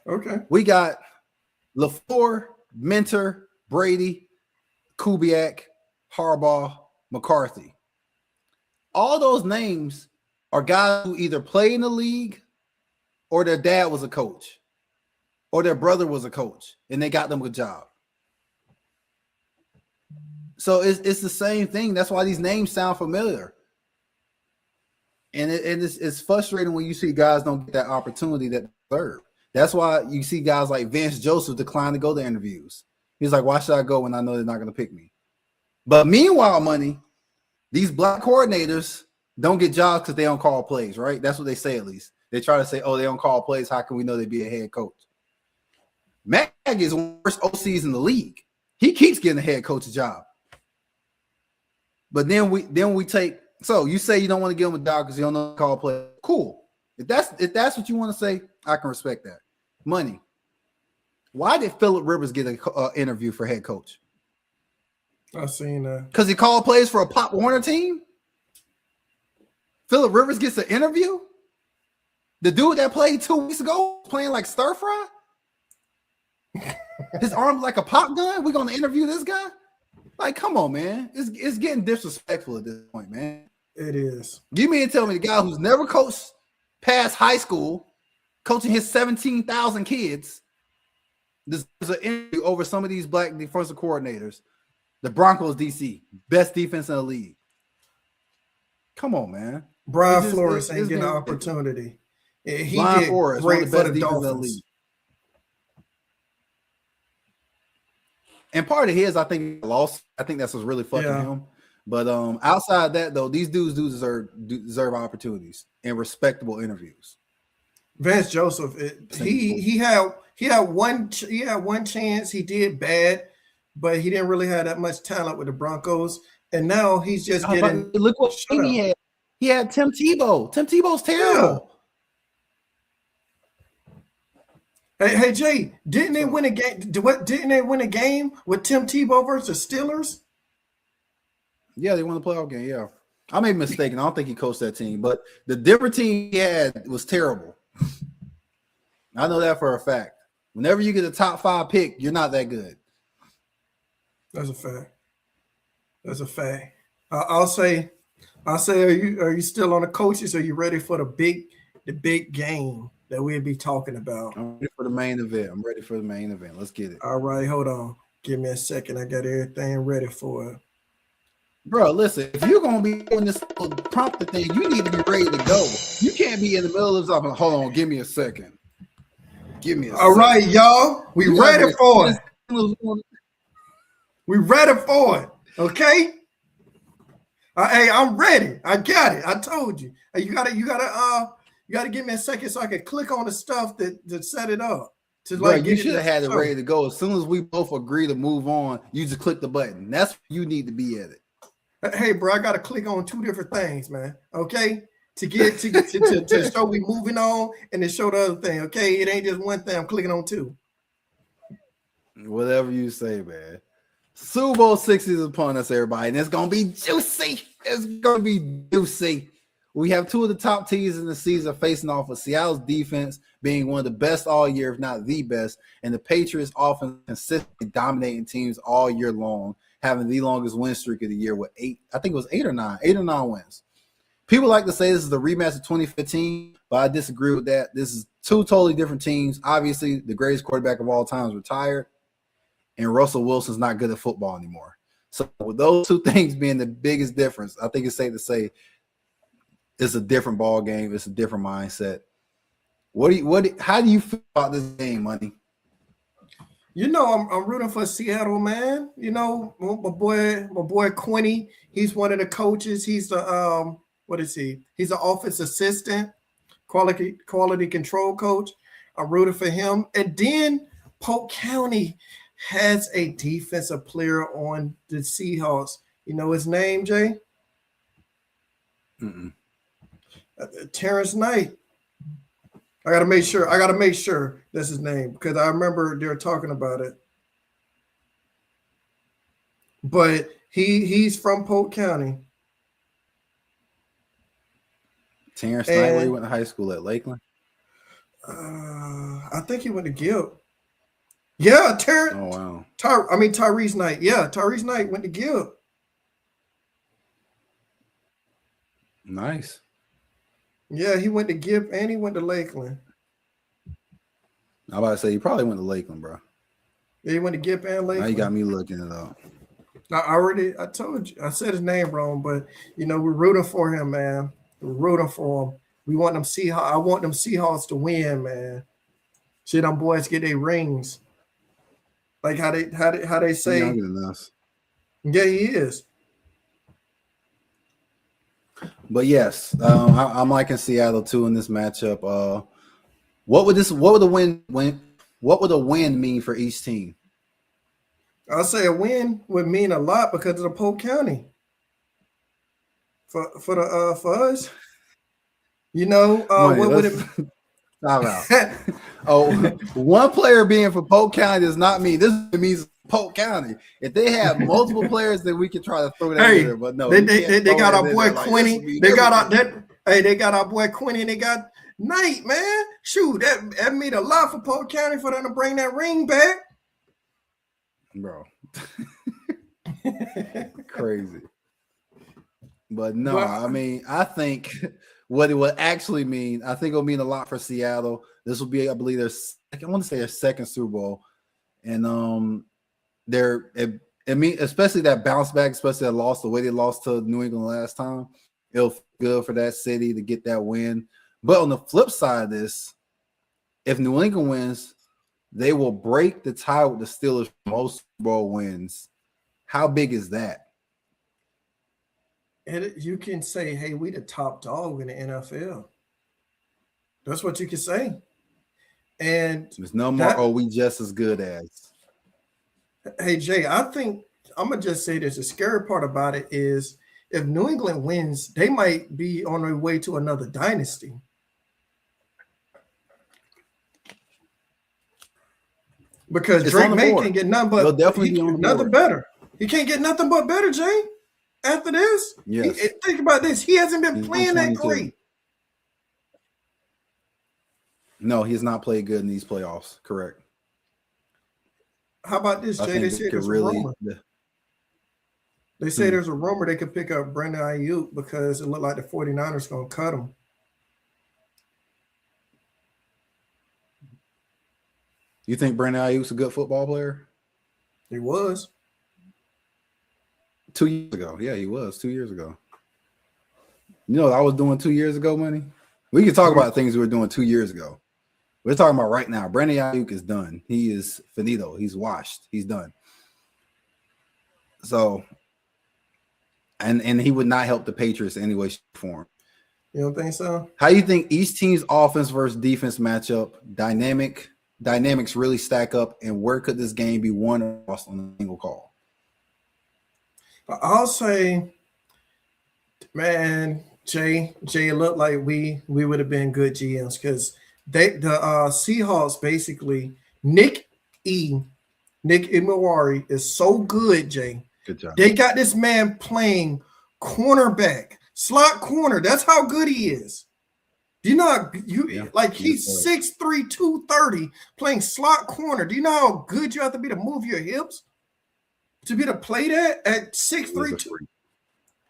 Okay. We got LaFleur, Mentor, Brady, Kubiak, Harbaugh, McCarthy. All those names are guys who either play in the league or their dad was a coach or their brother was a coach and they got them a job. So it's the same thing. That's why these names sound familiar. And it's frustrating when you see guys don't get that opportunity that they deserve. That's why you see guys like Vance Joseph decline to go to interviews. He's like, why should I go when I know they're not going to pick me? But meanwhile, Money, these black coordinators don't get jobs because they don't call plays, right? That's what they say at least. They try to say, oh, they don't call plays. How can we know they'd be a head coach? Mag is one of the worst OCs in the league. He keeps getting a head coach job. But then we take – so you say you don't want to give him a job because you don't know how to call play. Cool. If that's what you want to say, I can respect that. Money. Why did Phillip Rivers get an interview for head coach? I seen that. Because he called plays for a Pop Warner team? Phillip Rivers gets an interview? The dude that played 2 weeks ago playing like stir fry? His arm's like a pop gun? We're going to interview this guy? Like, come on, man. It's getting disrespectful at this point, man. It is. You mean to tell me the guy who's never coached past high school, coaching his 17,000 kids, there's an interview over some of these black defensive coordinators. The Broncos DC, best defense in the league. Come on, man. Brian Flores ain't getting an opportunity. He Brian did Flores, great one of the for best the defense in the Dolphins. league. And part of his, I think, lost. I think that's what's really fucking him. But outside that, though, these dudes do deserve opportunities and respectable interviews. Vance Joseph, he had one chance. He did bad, but he didn't really have that much talent with the Broncos. And now he's just getting. Look what he had. He had Tim Tebow. Tim Tebow's terrible. Yeah. Hey Jay, didn't they win a game? Didn't they win a game with Tim Tebow versus Steelers? Yeah, they won the playoff game. Yeah, I may be mistaken. I don't think he coached that team, but the different team he had was terrible. I know that for a fact. Whenever you get a top 5 pick, you're not that good. That's a fact. That's a fact. I'll say, are you still on the coaches? Are you ready for the big game that we'll be talking about? I'm ready for the main event. Let's get it. All right, hold on. Give me a second. I got everything ready for it. Bro, listen, if you're gonna be doing this prompter thing, you need to be ready to go. You can't be in the middle of something. Hold on, give me a second. All right, y'all. We ready for it. We ready for it. Okay. Hey, I'm ready. I got it. I told you. You gotta give me a second so I can click on the stuff that set it up. Bro, you should have had it ready to go. As soon as we both agree to move on, you just click the button. That's where you need to be at it. Hey, bro, I gotta click on 2 different things, man. Okay. To show we moving on and to show the other thing. Okay, it ain't just one thing. I'm clicking on 2. Whatever you say, man. Super Bowl 60 is upon us, everybody, and it's gonna be juicy. It's gonna be juicy. We have 2 of the top teams in the season facing off with Seattle's defense being one of the best all year, if not the best, and the Patriots offense consistently dominating teams all year long, having the longest win streak of the year with 8 or 9 wins. People like to say this is the rematch of 2015, but I disagree with that. This is 2 totally different teams. Obviously, the greatest quarterback of all time is retired, and Russell Wilson's not good at football anymore. So with those 2 things being the biggest difference, I think it's safe to say it's a different ball game. It's a different mindset. How do you feel about this game, Money? You know, I'm rooting for Seattle, man. You know, my boy Quinny, he's one of the coaches. He's the what is he? He's an office assistant, quality control coach. I'm rooting for him. And then Polk County has a defensive player on the Seahawks. You know his name, Jay? Terrence Knight. I gotta make sure that's his name because I remember they were talking about it. But he's from Polk County. Terrence Knight, where he went to high school at Lakeland? I think he went to Gibb. Yeah, Terrence. Oh wow. Tyrese Knight. Yeah, Tyrese Knight went to Gibb. Nice. Yeah, he went to Gibb and he went to Lakeland. I'm about to say he probably went to Lakeland, bro. Yeah, he went to Gibb and Lakeland. Now you got me looking it up. I told you, I said his name wrong, but you know, we're rooting for him, man. We're rooting for him. We want them Seahawks. I want them Seahawks to win, man. See them boys get their rings. Like how they say. He's younger than us. Yeah, he is. But yes, I'm liking Seattle too in this matchup. What would a win mean for each team? I'll say a win would mean a lot because of the Polk County. For us, you know, what would it? Stop out. One player being for Polk County does not mean this means Polk County. If they have multiple players, then we can try to throw that in there. But no, they got our boy Quinny. They got our boy Quinny. And they got Knight, man. Shoot, that mean a lot for Polk County for them to bring that ring back, bro. Crazy. But no, I mean, I think what it would actually mean, I think it'll mean a lot for Seattle. This will be, I believe, their second Super Bowl, and especially that bounce back, especially that loss, the way they lost to New England last time. It'll feel good for that city to get that win. But on the flip side of this, if New England wins, They will break the tie with the Steelers for most Super Bowl wins. How big is that? And you can say, hey, we the top dog in the NFL. That's what you can say. And There's no more, oh, we just as good as. Hey, Jay, I think I'm going to just say this. The scary part about it is if New England wins, they might be on their way to another dynasty. Because Drake May can get nothing but nothing better. He can't get nothing but better, Jay. After this, yes. Think about this. He hasn't been playing that great. No, he has not played good in these playoffs. Correct. How about this, Jay? They say there's a rumor. They say there's a rumor they could pick up Brandon Ayuk because it looked like the 49ers going to cut him. You think Brandon Ayuk's a good football player? He was. 2 years ago. Yeah, he was 2 years ago. You know what I was doing 2 years ago, Money? We can talk about things we were doing 2 years ago. We're talking about right now. Brandon Ayuk is done. He is finito. He's washed. He's done. So, and he would not help the Patriots in any way, shape, or form. You don't think so? How do you think each team's offense versus defense matchup dynamics really stack up, and where could this game be won or lost on a single call? I'll say, man, Jay, it looked like we would have been good GMs because the Seahawks basically Nick Imawari is so good, Jay. Good job. They got this man playing cornerback, slot corner. That's how good he is. Do you know he's 6'3", 230 playing slot corner. Do you know how good you have to be to move your hips to be able to play that at 6'3", 2?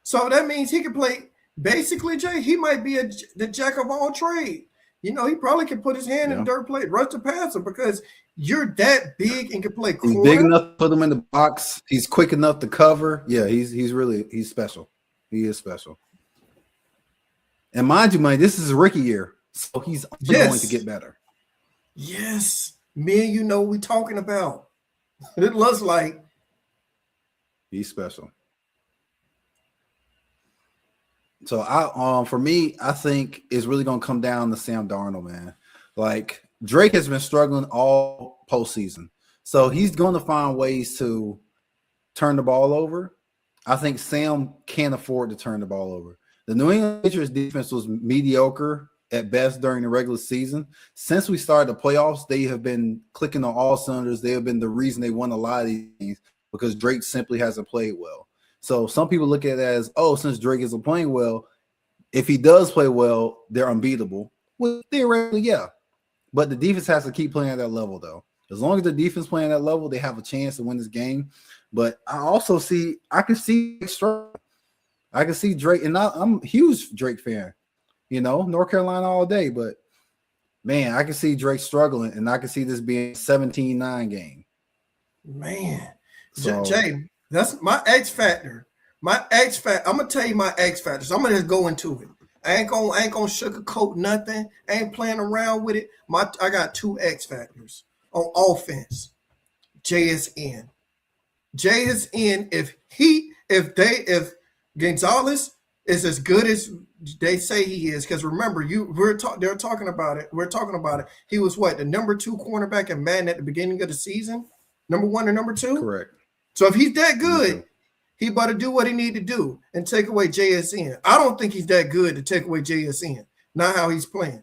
So that means he can play. Basically, Jay, he might be the jack of all trades. You know, he probably can put his hand in the dirt, play, rush the passer because you're that big and can play corner. He's big enough to put him in the box. He's quick enough to cover. Yeah, he's special. He is special. And mind you, man, this is a rookie year, so he's going to get better. Yes, me and you know what we're talking about. It looks like he's special. So for me, I think it's really gonna come down to Sam Darnold, man. Like Drake has been struggling all postseason, so he's going to find ways to turn the ball over. I think Sam can't afford to turn the ball over. The New England Patriots defense was mediocre at best during the regular season. Since we started the playoffs, they have been clicking on all cylinders. They have been the reason they won a lot of these games because Drake simply hasn't played well. So some people look at it as, oh, since Drake isn't playing well, if he does play well, they're unbeatable. Well, theoretically, yeah. But the defense has to keep playing at that level, though. As long as the defense playing at that level, they have a chance to win this game. But I can see Drake, and I'm a huge Drake fan. You know, North Carolina all day. But, man, I can see Drake struggling, and I can see this being a 17-9 game. Man. So, Jay, that's my X factor. I'm gonna tell you my X factors. I'm gonna just go into it. I ain't gonna sugarcoat nothing. I ain't playing around with it. I got 2 X factors on offense. Jay is in. If Gonzalez is as good as they say he is, because remember, they're talking about it. We're talking about it. He was the number 2 cornerback in Madden at the beginning of the season, number 1 or number 2. Correct. So if he's that good, he better do what he need to do and take away JSN. I don't think he's that good to take away JSN. Not how he's playing.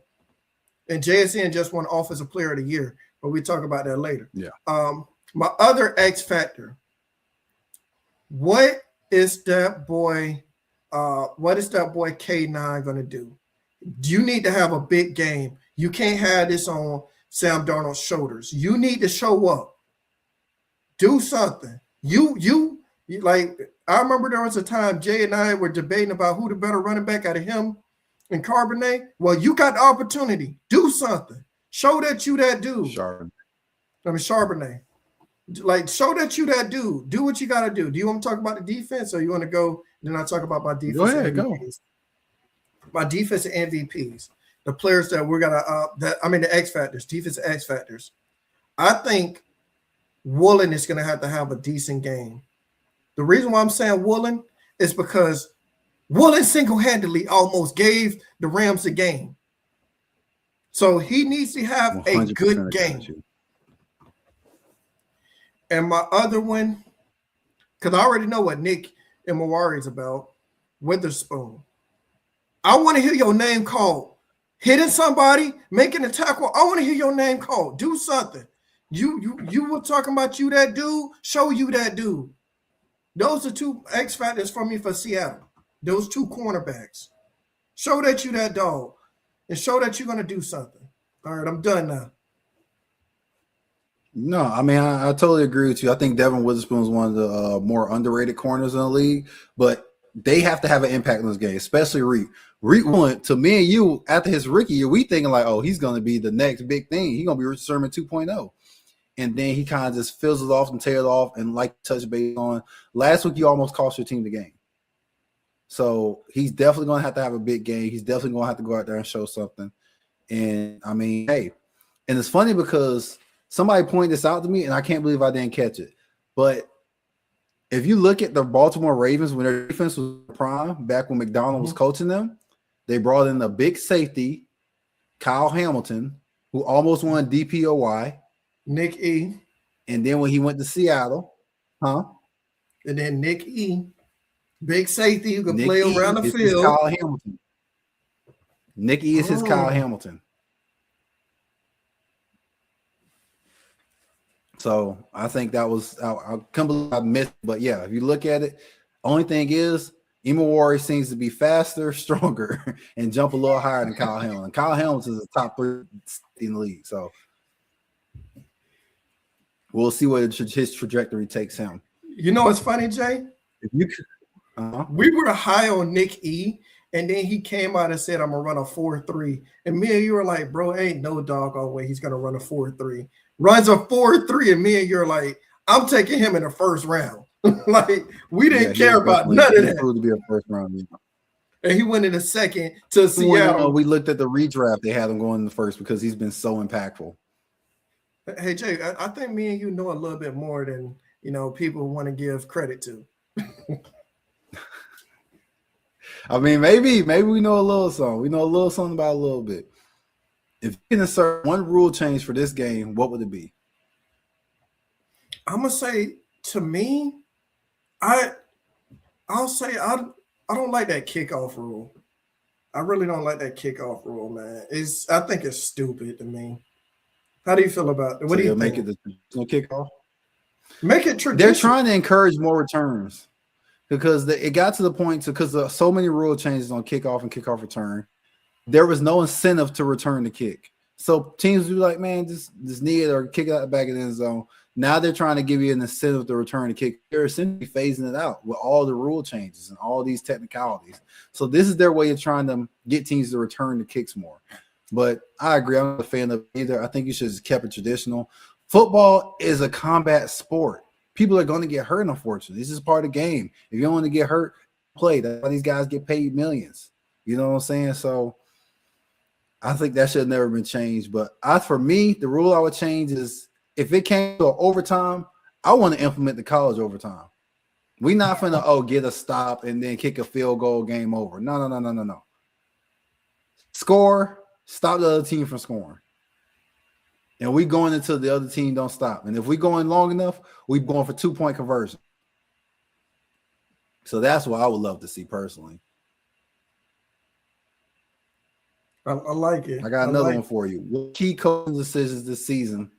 And JSN just won Offensive Player of the Year, but we talk about that later. Yeah. My other X factor. What is that boy K9 going to do? You need to have a big game. You can't have this on Sam Darnold's shoulders. You need to show up. Do something. You like, I remember there was a time Jay and I were debating about who the better running back out of him and Charbonnet. Well, you got the opportunity. Do something. Show that you that dude. Charbonnet. Like, show that you that dude. Do what you got to do. Do you want to talk about the defense, or you want to go? Then I talk about my defense. Go ahead, go. My defense and MVPs, the players that we're gonna the X factors, defense X factors. I think Woolen is going to have a decent game. The reason why I'm saying Woolen is because Woolen single-handedly almost gave the Rams the game. So he needs to have a good game. And my other one, because I already know what Nick and Mawari is about, Witherspoon. I want to hear your name called. Hitting somebody, making a tackle. I want to hear your name called. Do something. You were talking about you that dude. Show you that dude. Those are two X factors for me for Seattle. Those two cornerbacks. Show that you that dog, and show that you're gonna do something. All right, I'm done now. No, I mean I totally agree with you. I think Devin Witherspoon is one of the more underrated corners in the league, but they have to have an impact in this game, especially Reed. Reed went to me and you after his rookie year. We thinking like, oh, he's going to be the next big thing. He's going to be Richard Sherman 2.0. And then he kind of just fizzles off and tails off. And like touch base on last week, you almost cost your team the game. So he's definitely going to have a big game. He's definitely going to have to go out there and show something. And I mean, hey, and it's funny because somebody pointed this out to me, and I can't believe I didn't catch it. But if you look at the Baltimore Ravens when their defense was prime, back when McDonald was coaching them, they brought in a big safety, Kyle Hamilton, who almost won DPOY. Nick E. And then when he went to Seattle, And then Nick E. Big safety who can play around the field. Kyle Hamilton. Nick E is his Kyle Hamilton. So I think that was I can't believe I missed, but yeah, if you look at it, only thing is Imawari seems to be faster, stronger, and jump a little higher than Kyle Hamilton. Kyle Hamilton is the top 3 in the league, so we'll see what his trajectory takes him. You know what's funny, Jay? If you we were high on Nick E, and then he came out and said, "I'm gonna run a 4.3," and me and you were like, "Bro, ain't no doggone way he's gonna run a 4.3." Runs a 4.3, and me and you're like, I'm taking him in the first round. Like, we didn't care about none of that. To be a first round. And he went in the second to Seattle. We looked at the redraft. They had him going in the first because he's been so impactful. Hey, Jay, I think me and you know a little bit more than, people want to give credit to. I mean, maybe we know a little something. We know a little something about a little bit. If you can insert one rule change for this game, what would it be? I'm gonna say, to me, I'll say I don't like that kickoff rule. I really don't like that kickoff rule, man. I think it's stupid to me. How do you feel about it? What do you think? Make it the traditional kickoff? Make it traditional. They're trying to encourage more returns because it got to the point because so many rule changes on kickoff and kickoff return. There was no incentive to return the kick. So teams would be like, man, just knee it or kick it out the back of the end zone. Now they're trying to give you an incentive to return the kick. They're essentially phasing it out with all the rule changes and all these technicalities. So this is their way of trying to get teams to return the kicks more. But I agree. I'm not a fan of either. I think you should have kept it traditional. Football is a combat sport. People are going to get hurt, unfortunately. This is part of the game. If you don't want to get hurt, play. That's why these guys get paid millions. You know what I'm saying? So I think that should have never been changed. But for me, the rule I would change is if it came to overtime, I want to implement the college overtime. We're not finna, get a stop and then kick a field goal, game over. No. Score, stop the other team from scoring. And we going until the other team don't stop. And if we going long enough, we going for 2-point conversion. So that's what I would love to see personally. I like it. I got another one for you. What key coaching decisions this season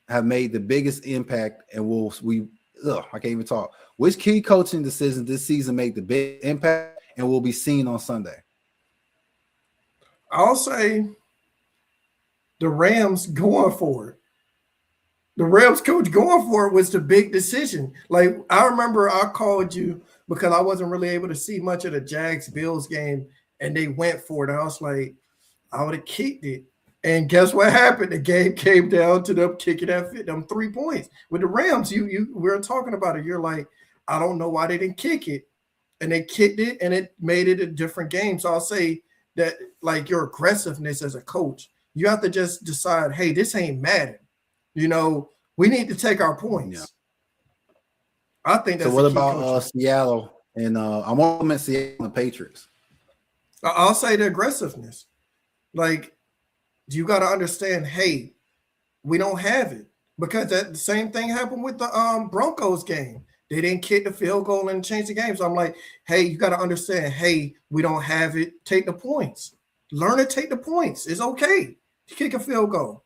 have made the biggest impact and I can't even talk. Which key coaching decisions this season made the big impact and will be seen on Sunday? I'll say the Rams going for it. The Rams coach going for it was the big decision. Like, I remember I called you because I wasn't really able to see much of the Jags-Bills game, and they went for it. And I was like, I would have kicked it. And guess what happened? The game came down to them kicking them 3 points. With the Rams, we were talking about it. You're like, I don't know why they didn't kick it. And they kicked it, and it made it a different game. So I'll say that, like, your aggressiveness as a coach, you have to just decide, hey, this ain't Madden. You know, we need to take our points. Yeah. I think that's so. What the key about Seattle? And I'm on Seattle and the Patriots. I'll say the aggressiveness. Like, you got to understand, hey, we don't have it. Because that the same thing happened with the Broncos game. They didn't kick the field goal and change the game. So I'm like, hey, you got to understand, hey, we don't have it. Take the points. Learn to take the points. It's okay to kick a field goal.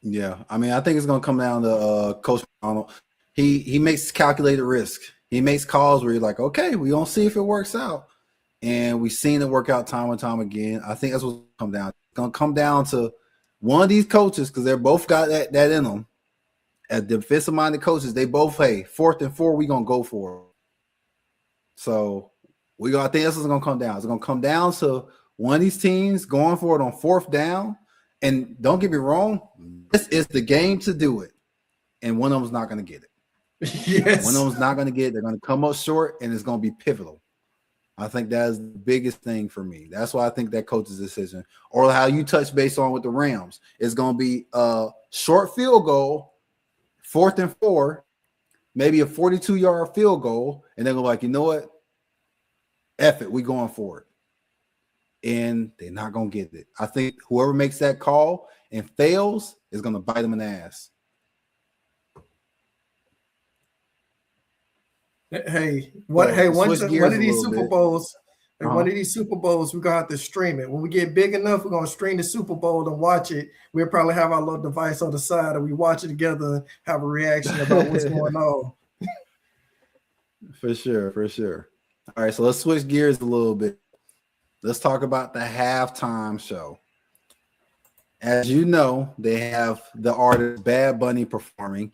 Yeah, I mean, I think it's going to come down to Coach McDonald. He makes calculated risk. He makes calls where you're like, okay, we don't see if it works out. And we've seen it work out time and time again. I think that's what's going to come down. It's going to come down to one of these coaches, because they're both got that in them. As defensive-minded coaches, they both, hey, 4th and 4, we're going to go for it. So I think that's what's going to come down. It's going to come down to one of these teams going for it on 4th down. And don't get me wrong, this is the game to do it. And one of them's not going to get it. Yes. One of them's not going to get it. They're going to come up short, and it's going to be pivotal. I think that's the biggest thing for me. That's why I think that coach's decision, or how you touch base on with the Rams, is going to be a short field goal, 4th and 4, maybe a 42-yard field goal, and they're going to be like, you know what? F it, we going for it. And they're not going to get it. I think whoever makes that call and fails is going to bite them in the ass. Hey, one of these Super Bowls, one of these Super Bowls, we're gonna have to stream it. When we get big enough, we're gonna stream the Super Bowl and watch it. We'll probably have our little device on the side, and we watch it together and have a reaction about what's going on. For sure. All right, so let's switch gears a little bit. Let's talk about the halftime show. As you know, they have the artist Bad Bunny performing.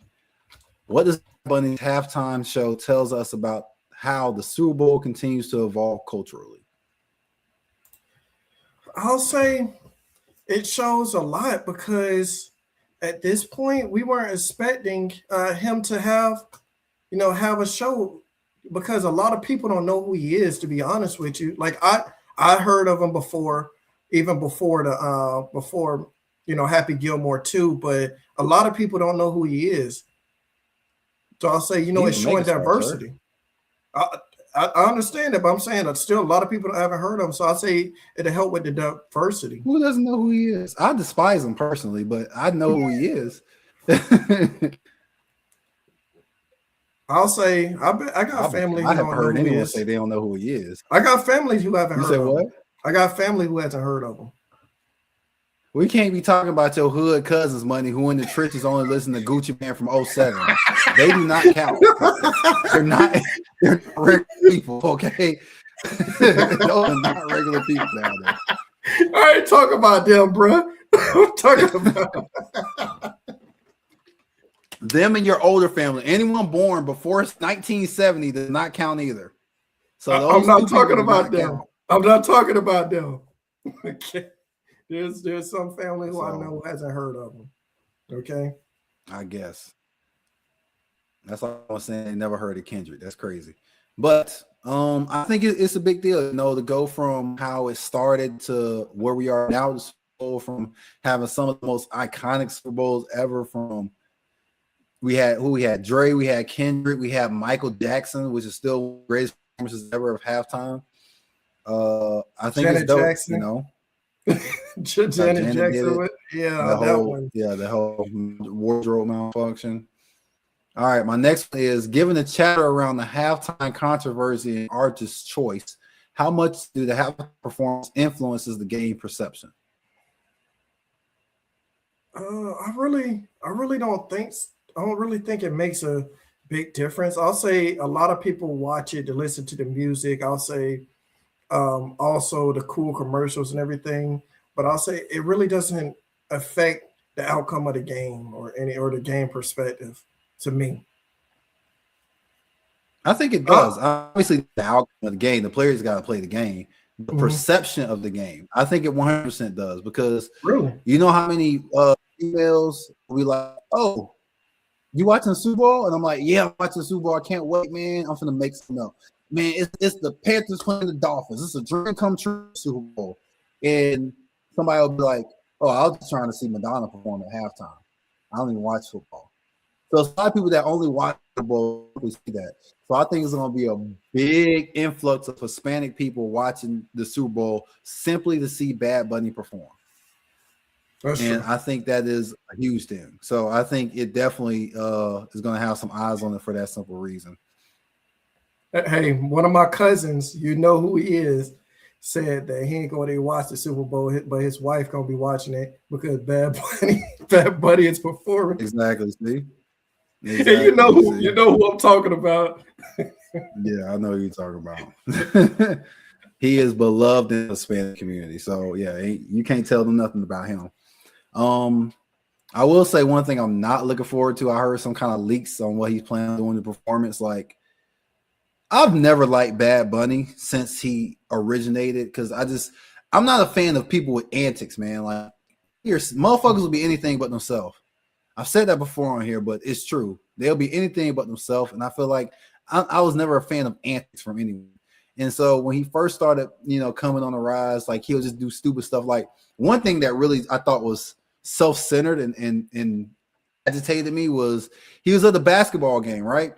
What does Bunny's halftime show tells us about how the Super Bowl continues to evolve culturally? I'll say it shows a lot, because at this point we weren't expecting him to have a show, because a lot of people don't know who he is, to be honest with you. Like I heard of him before, even before Happy Gilmore too, but a lot of people don't know who he is. So I'll say, it's showing diversity. I understand that, but I'm saying that still a lot of people haven't heard of him. So I'll say it'll help with the diversity. Who doesn't know who he is? I despise him personally, but I know who he is. I'll say I got family who I haven't don't heard know who he anyone is. say they don't know who he is. I got family who haven't heard of what? him. I got family who hasn't heard of him. We can't be talking about your hood cousins, money, who in the trenches only listen to Gucci Man from 07. They do not count. They're not regular people, okay? Those are not regular people down there. I ain't talking about them, bro. I'm talking about them and your older family. Anyone born before 1970 does not count either. So I'm not talking about them. I'm not talking about them. Okay. There's some family who I know hasn't heard of them. Okay. I guess. That's all I'm saying. They never heard of Kendrick. That's crazy. But I think it's a big deal, to go from how it started to where we are now, from having some of the most iconic Super Bowls ever. From we had Dre, we had Kendrick, we had Michael Jackson, which is still one of the greatest performances ever of halftime. I think Janet it's dope, Jackson. Janet Jackson, the whole wardrobe malfunction. All right, my next one is, given the chatter around the halftime controversy and artist choice, how much do the halftime performance influences the game perception? I really don't think. I don't really think it makes a big difference. I'll say a lot of people watch it to listen to the music. I'll say also the cool commercials and everything, but I'll say it really doesn't affect the outcome of the game or the game perspective to me. I think it does. Obviously, the outcome of the game, the players got to play the game. The perception of the game, I think it 100% does, because you know how many emails we like, oh, you watching the Super Bowl? And I'm like, yeah, I'm watching the Super Bowl. I can't wait, man. I'm finna make something up. Man, it's the Panthers playing the Dolphins. It's a dream come true Super Bowl. And somebody will be like, Oh, I was just trying to see Madonna perform at halftime. I don't even watch football. So it's a lot of people that only watch football we see that. So I think it's going to be a big influx of Hispanic people watching the Super Bowl simply to see Bad Bunny perform. That's and true. I think that is a huge thing. So I think it definitely is going to have some eyes on it for that simple reason. Hey, one of my cousins, you know who he is, said that he ain't going to watch the Super Bowl, but his wife gonna be watching it because Bad Bunny is performing. Exactly. See. Exactly. And you know who I'm talking about. Yeah, I know who you're talking about. He is beloved in the Hispanic community, so yeah, you can't tell them nothing about him. I will say one thing I'm not looking forward to. I heard some kind of leaks on what he's planning on doing the performance. Like, I've never liked Bad Bunny since he originated because I'm not a fan of people with antics, man. Like, motherfuckers will be anything but themselves. I've said that before on here, but it's true. They'll be anything but themselves, and I feel like I was never a fan of antics from anyone. And so when he first started, coming on the rise, like he'll just do stupid stuff. Like one thing that really I thought was self-centered and agitated me was he was at the basketball game, right?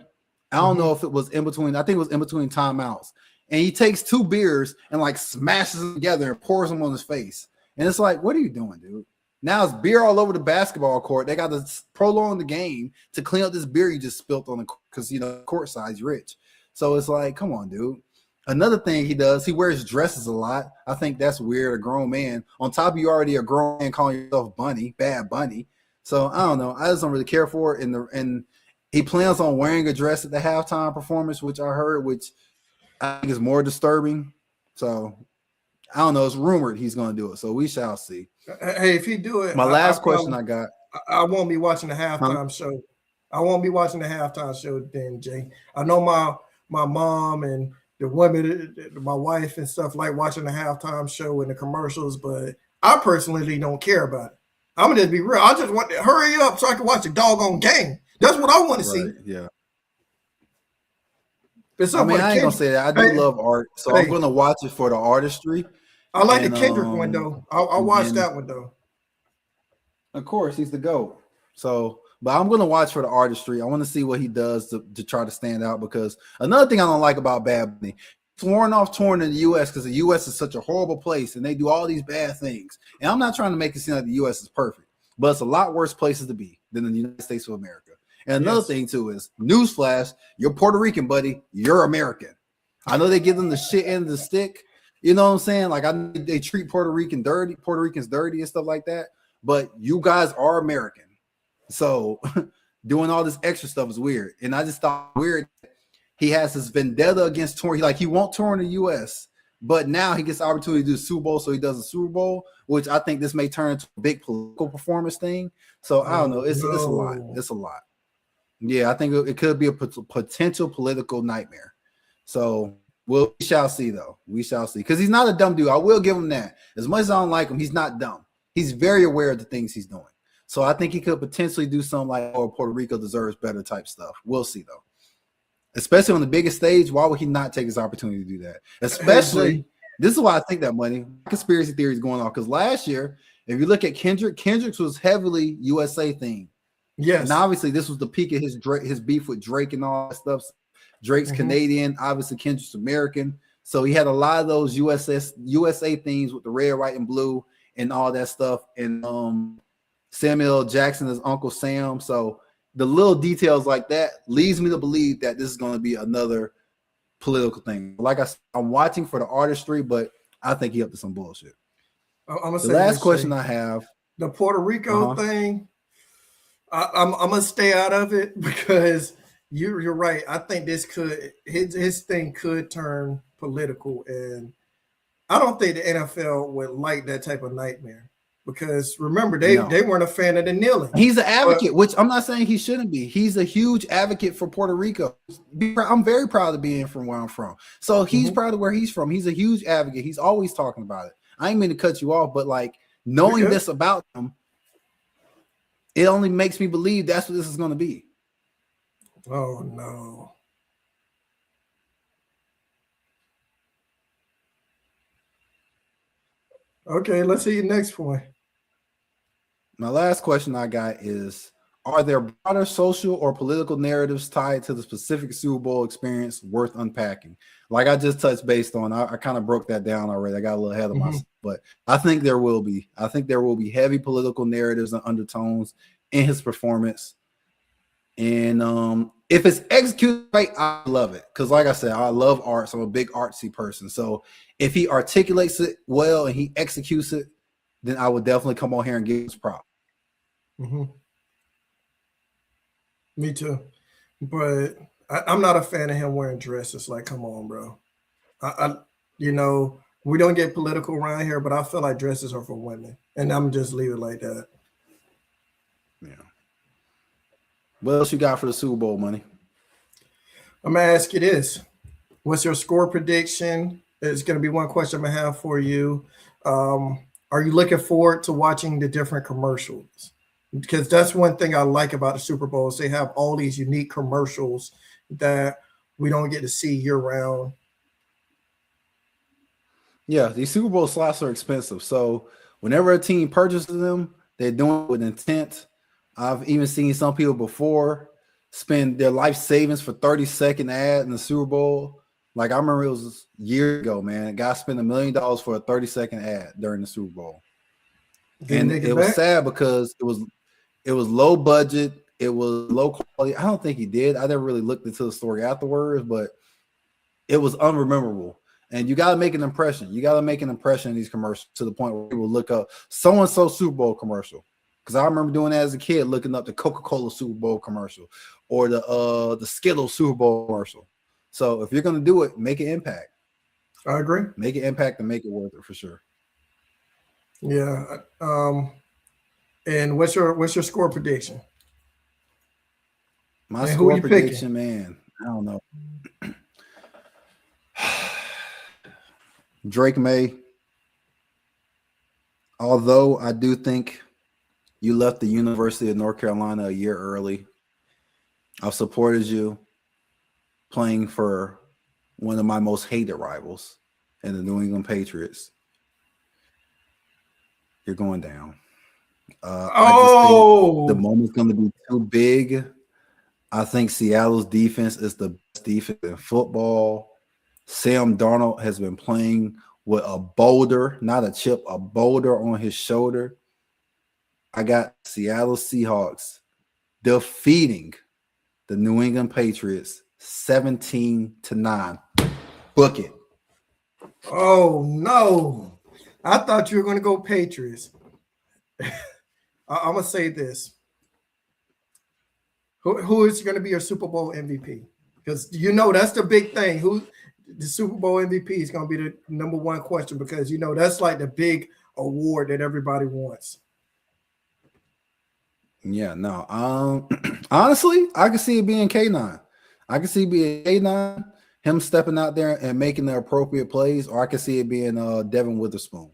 I don't know if it was in between. I think it was in between timeouts, and he takes 2 beers and like smashes them together and pours them on his face. And it's like, what are you doing, dude? Now it's beer all over the basketball court. They got to prolong the game to clean up this beer you just spilt on the court because court side's rich. So it's like, come on, dude. Another thing he does, he wears dresses a lot. I think that's weird. A grown man. On top of you already a grown man calling yourself Bunny, Bad Bunny. So I don't know. I just don't really care for it. And he plans on wearing a dress at the halftime performance, which I heard, which I think is more disturbing. So I don't know. It's rumored he's going to do it. So we shall see. Hey, if he do it, my last question I got. I won't be watching the halftime show. I won't be watching the halftime show then, Jay. I know my mom and the women, my wife and stuff like watching the halftime show and the commercials, but I personally don't care about it. I'm gonna just be real. I just want to hurry up so I can watch the doggone game. That's what I want to see. Yeah. I mean, I ain't gonna say that. I do love art, so I'm gonna watch it for the artistry. I like the Kendrick one though. I'll watch that one though. Of course, he's the GOAT. So, but I'm gonna watch for the artistry. I want to see what he does to try to stand out. Because another thing I don't like about Bad Bunny, sworn off touring in the U.S. because the U.S. is such a horrible place and they do all these bad things. And I'm not trying to make it seem like the U.S. is perfect, but it's a lot worse places to be than the United States of America. And another thing too is, newsflash, you're Puerto Rican, buddy. You're American. I know they give them the shit end of the stick. You know what I'm saying? Like they treat Puerto Ricans dirty and stuff like that. But you guys are American. So doing all this extra stuff is weird. And I just thought weird. He has this vendetta against touring. He won't tour in the U.S., but now he gets the opportunity to do the Super Bowl, so he does the Super Bowl, which I think this may turn into a big political performance thing. So I don't know. It's a lot. It's a lot. Yeah, I think it could be a potential political nightmare. So we shall see, though. We shall see. Because he's not a dumb dude. I will give him that. As much as I don't like him, he's not dumb. He's very aware of the things he's doing. So I think he could potentially do something like, oh, Puerto Rico deserves better type stuff. We'll see, though. Especially on the biggest stage, why would he not take his opportunity to do that? Especially, this is why I think that money conspiracy theory is going on. Because last year, if you look at Kendrick's was heavily USA themed. Yes. And obviously, this was the peak of his beef with Drake and all that stuff. Drake's Canadian, obviously Kendrick's American. So he had a lot of those USA themes with the red, white, and blue and all that stuff. And Samuel L. Jackson is Uncle Sam. So the little details like that leads me to believe that this is going to be another political thing. Like I said, I'm watching for the artistry, but I think he up to some bullshit. The last question I have. The Puerto Rico thing, I'm gonna stay out of it because you're right. I think this his thing could turn political, and I don't think the NFL would like that type of nightmare because remember they weren't a fan of the kneeling. He's an advocate, which I'm not saying he shouldn't be. He's a huge advocate for Puerto Rico. I'm very proud of being from where I'm from. So he's proud of where he's from. He's a huge advocate. He's always talking about it. I ain't mean to cut you off, but like knowing this about him, it only makes me believe that's what this is going to be. Oh, no. Okay, let's see your next point. My last question I got is: are there broader social or political narratives tied to the specific Super Bowl experience worth unpacking? Like I just touched based on, I kind of broke that down already. I got a little ahead of myself, but I think there will be. I think there will be heavy political narratives and undertones in his performance. And if it's executed right, I love it. Because like I said, I love art. So I'm a big artsy person. So if he articulates it well and he executes it, then I would definitely come on here and give his prop. Me too. But I'm not a fan of him wearing dresses. Like, come on, bro. You know, we don't get political around here, but I feel like dresses are for women. And I'm just leave it like that. Yeah. What else you got for the Super Bowl, money? I'm going to ask you this. What's your score prediction? It's going to be one question I have for you. Are you looking forward to watching the different commercials? Because that's one thing I like about the Super Bowl is they have all these unique commercials that we don't get to see year round. Yeah, these Super Bowl slots are expensive. So whenever a team purchases them, they're doing it with intent. I've even seen some people before spend their life savings for 30-second ad in the Super Bowl. Like I remember it was years ago, man. A guy spent $1 million for a 30-second ad during the Super Bowl. And it was sad because it was low budget, it was low quality. I don't think he did. I never really looked into the story afterwards, but it was unrememberable. And you got to make an impression. You got to make an impression in these commercials to the point where people look up so-and-so Super Bowl commercial. Because I remember doing that as a kid, looking up the Coca-Cola Super Bowl commercial or the Skittles Super Bowl commercial. So if you're going to do it, make an impact. I agree. Make an impact and make it worth it for sure. Yeah. And what's your score prediction? My score prediction, man, I don't know. Drake May. Although I do think you left the University of North Carolina a year early. I've supported you playing for one of my most hated rivals in the New England Patriots. You're going down. I just think the moment's going to be too big. I think Seattle's defense is the best defense in football. Sam Darnold has been playing with a boulder, not a chip, a boulder on his shoulder. I got Seattle Seahawks defeating the New England Patriots 17-9. Book it. Oh, no. I thought you were going to go Patriots. I'm going to say this. Who is going to be your Super Bowl MVP? Because you know that's the big thing. Who the Super Bowl MVP is going to be the number one question because you know that's like the big award that everybody wants. Yeah, no. Honestly, I can see it being K9. I can see it being K9, him stepping out there and making the appropriate plays, or I can see it being Devin Witherspoon.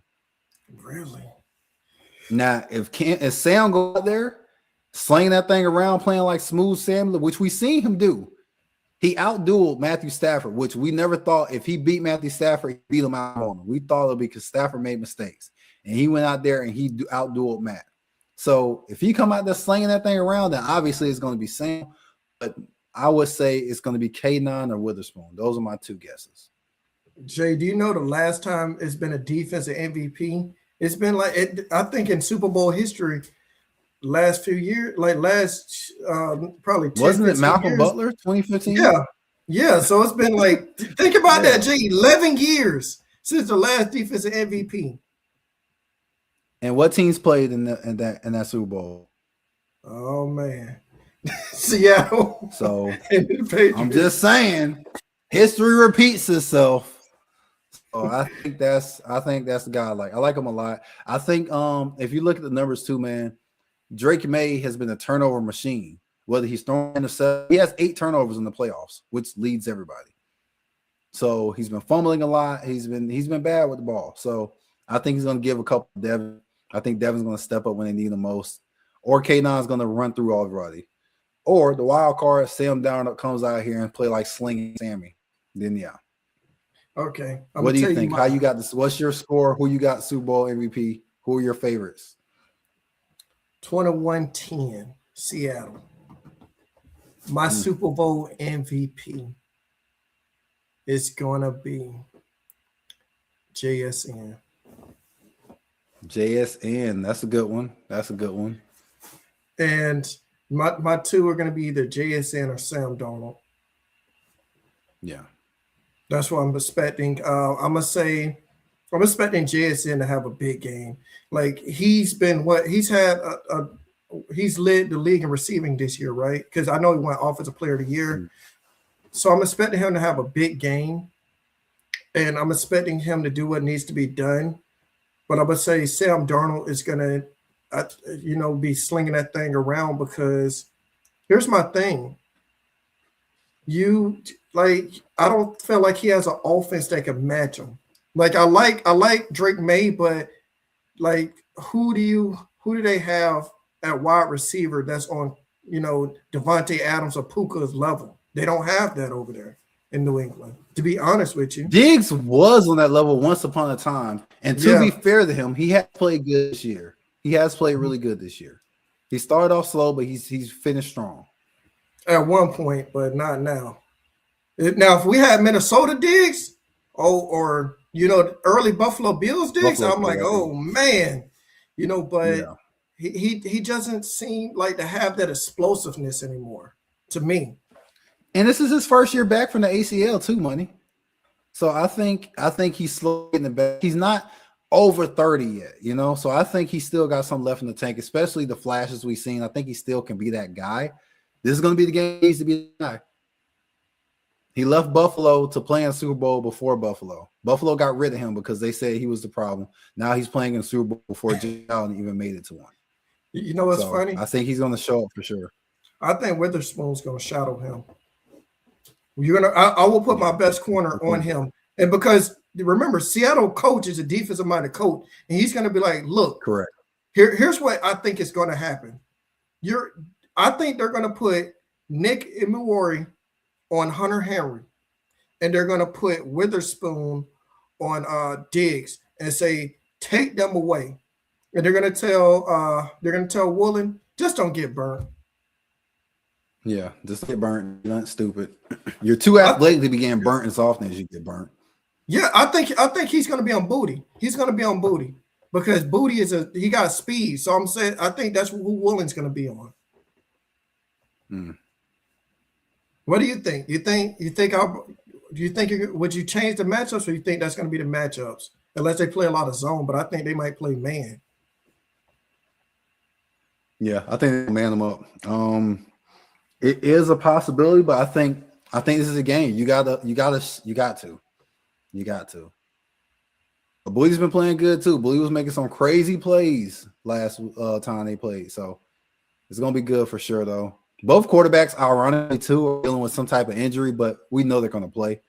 Really? Now, if Sam go out there, slinging that thing around, playing like smooth Sam, which we seen him do, he outdueled Matthew Stafford, which we never thought if he beat Matthew Stafford, he beat him out on him. We thought it would be because Stafford made mistakes, and he went out there and he outdueled Matt. So if he come out there slinging that thing around, then obviously it's going to be Sam. But I would say it's going to be K9 or Witherspoon. Those are my two guesses. Jay, do you know the last time it's been a defensive MVP? It's been like I think in Super Bowl history, last few years, like last probably 10, wasn't it Malcolm years. Butler 2015? Yeah. So it's been like think about that, Jay. 11 years since the last defensive MVP. And what teams played in that Super Bowl? Oh man, Seattle. So I'm just saying, history repeats itself. So I think that's the guy. I like him a lot. I think if you look at the numbers too, man, Drake May has been a turnover machine. Whether he's throwing interceptions, he has 8 turnovers in the playoffs, which leads everybody. So he's been fumbling a lot. He's been bad with the ball. So I think he's going to give a couple to Devin. I think Devin's going to step up when they need him most. Or K9 is going to run through everybody. Or the wild card, Sam Darnold comes out here and play like Slinging Sammy. Then, yeah. Okay. What do you think? How you got this? What's your score? Who you got Super Bowl MVP? Who are your favorites? 21-10, Seattle. My Super Bowl MVP is going to be JSN. JSN, that's a good one. That's a good one. And my two are going to be either JSN or Sam Darnold. Yeah. That's what I'm expecting. I'm expecting JSN to have a big game. Like he's been he's had he's led the league in receiving this year, right? Because I know he won Offensive Player of the Year. So I'm expecting him to have a big game. And I'm expecting him to do what needs to be done. But I'm going to say Sam Darnold is going to, be slinging that thing around because here's my thing. I don't feel like he has an offense that can match him. Like I like Drake May, but like who do they have at wide receiver that's on, Devontae Adams or Puka's level? They don't have that over there in New England, to be honest with you. Diggs was on that level once upon a time. And to be fair to him, he has played good this year. He has played really good this year. He started off slow, but he's finished strong. At one point, but not now. Now, if we had Minnesota Diggs, or early Buffalo Bills Diggs, I'm like, oh man, but he doesn't seem like to have that explosiveness anymore to me. And this is his first year back from the ACL too, Money. So I think he's slow in the back. He's not over 30 yet, So I think he's still got some left in the tank, especially the flashes we've seen. I think he still can be that guy. This is going to be the game he needs to be the guy. He left Buffalo to play in Super Bowl before Buffalo. Buffalo got rid of him because they said he was the problem. Now he's playing in Super Bowl before Jay Allen even made it to one. You know what's funny? I think he's going to show up for sure. I think Witherspoon's going to shadow him. I will put my best corner on him. And because remember, Seattle coach is a defensive minded coach, and he's going to be like, look, correct. Here's what I think is going to happen. I think they're going to put Nick Imuori on Hunter Henry, and they're going to put Witherspoon on Diggs and say, take them away. And they're going to tell Woolen, just don't get burnt. Yeah, just get burnt. You're not stupid. You're too athletic to be getting burnt as often as you get burnt. Yeah, I think he's going to be on Booty. He's going to be on Booty because Booty he got speed. So I'm saying I think that's who Woolen's going to be on. What do you think? Would you change the matchups, or you think that's going to be the matchups? Unless they play a lot of zone, but I think they might play man. Yeah, I think they'll man them up. It is a possibility, but I think this is a game. You got to. But Booty's been playing good too. Booty was making some crazy plays last time they played, so it's gonna be good for sure. Though both quarterbacks, ironically too, are dealing with some type of injury, but we know they're gonna play.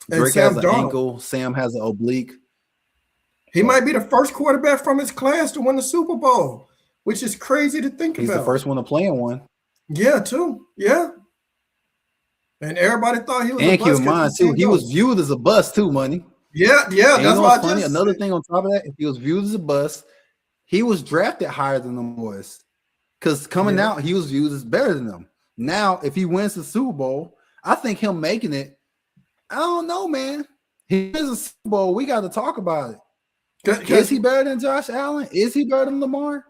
Drake has an ankle. Sam has an oblique. He might be the first quarterback from his class to win the Super Bowl, which is crazy to think about. He's the first one to play in one. Yeah, too. Yeah. And everybody thought he was a bust. And keep in mind, too, he was viewed as a bust, too, Money. Yeah. That's why funny. Another thing on top of that, if he was viewed as a bust, he was drafted higher than them boys. Because coming out, he was viewed as better than them. Now, if he wins the Super Bowl, I think him making it, I don't know, man. He wins the Super Bowl. We got to talk about it. Is he better than Josh Allen? Is he better than Lamar?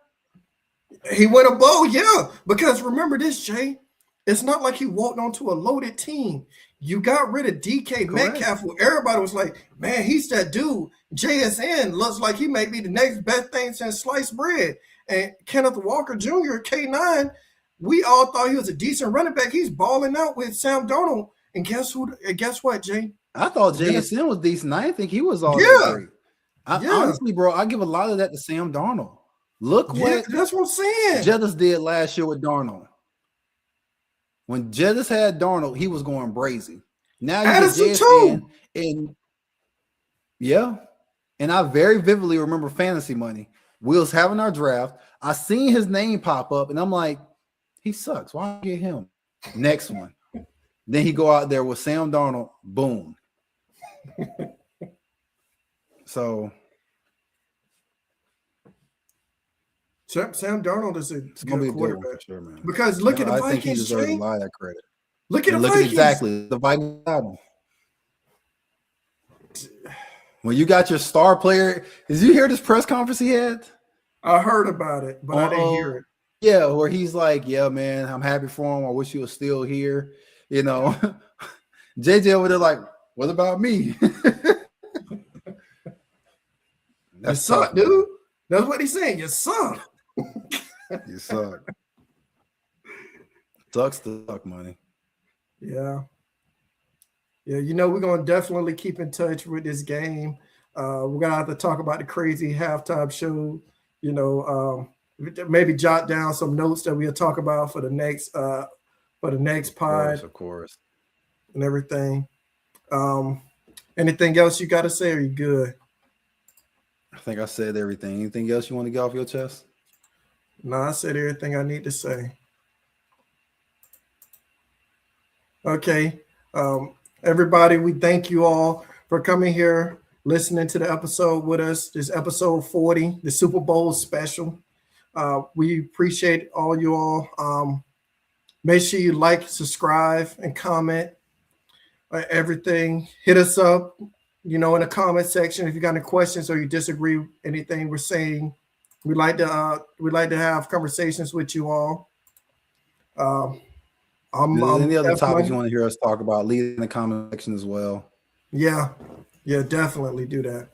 He won a bowl, yeah. Because remember this, Jay. It's not like he walked onto a loaded team. You got rid of DK Metcalf, who everybody was like, man, he's that dude. JSN looks like he may be the next best thing since sliced bread. And Kenneth Walker Jr., K9, we all thought he was a decent running back. He's balling out with Sam Darnold. And guess what, Jay? I thought JSN was decent. I didn't think he was all that great. Honestly, bro, I give a lot of that to Sam Darnold. Look what that's what I'm saying. Jettis did last year with Darnold. When Jettis had Darnold, he was going brazy. Now you Addison too. And I very vividly remember Fantasy Money. We was having our draft. I seen his name pop up, and I'm like, he sucks. Why get him? Next one. Then he go out there with Sam Darnold. Boom. So Sam Darnold is a It's gonna be good a good one quarterback. for sure, man. Because look at the I think he Vikings, deserves a Jay. lot of that credit. Look at And the look at Vikings. exactly the Vikings album. When you got your star player, did you hear this press conference he had? I heard about it, but I didn't hear it. Yeah, where he's like, "Yeah, man, I'm happy for him. I wish he was still here." You know, JJ over there like, "What about me?" You suck, tough, dude. That's what he's saying. You suck. You suck. Sucks to suck money. Yeah. Yeah, we're gonna definitely keep in touch with this game. We're gonna have to talk about the crazy halftime show. Maybe jot down some notes that we'll talk about for the next pod Of course. and everything. Anything else you got to say? Or are you good? I think I said everything. Anything else you want to get off your chest? No, I said everything I need to say. Okay. Everybody, we thank you all for coming here, listening to the episode with us. This episode 40, the Super Bowl special. We appreciate all you all. Make sure you like, subscribe, and comment everything. Hit us up, in the comment section if you got any questions or you disagree with anything we're saying. We like to have conversations with you all. Any other topics Money. you want to hear us talk about, leave in the comment section as well. Yeah, definitely do that.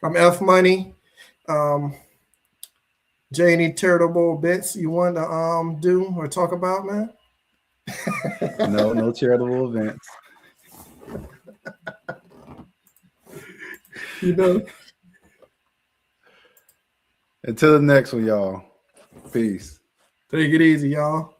I'm F Money. Jay, any charitable bits you want to do or talk about, man? No charitable events. Until the next one, y'all. Peace. Take it easy, y'all.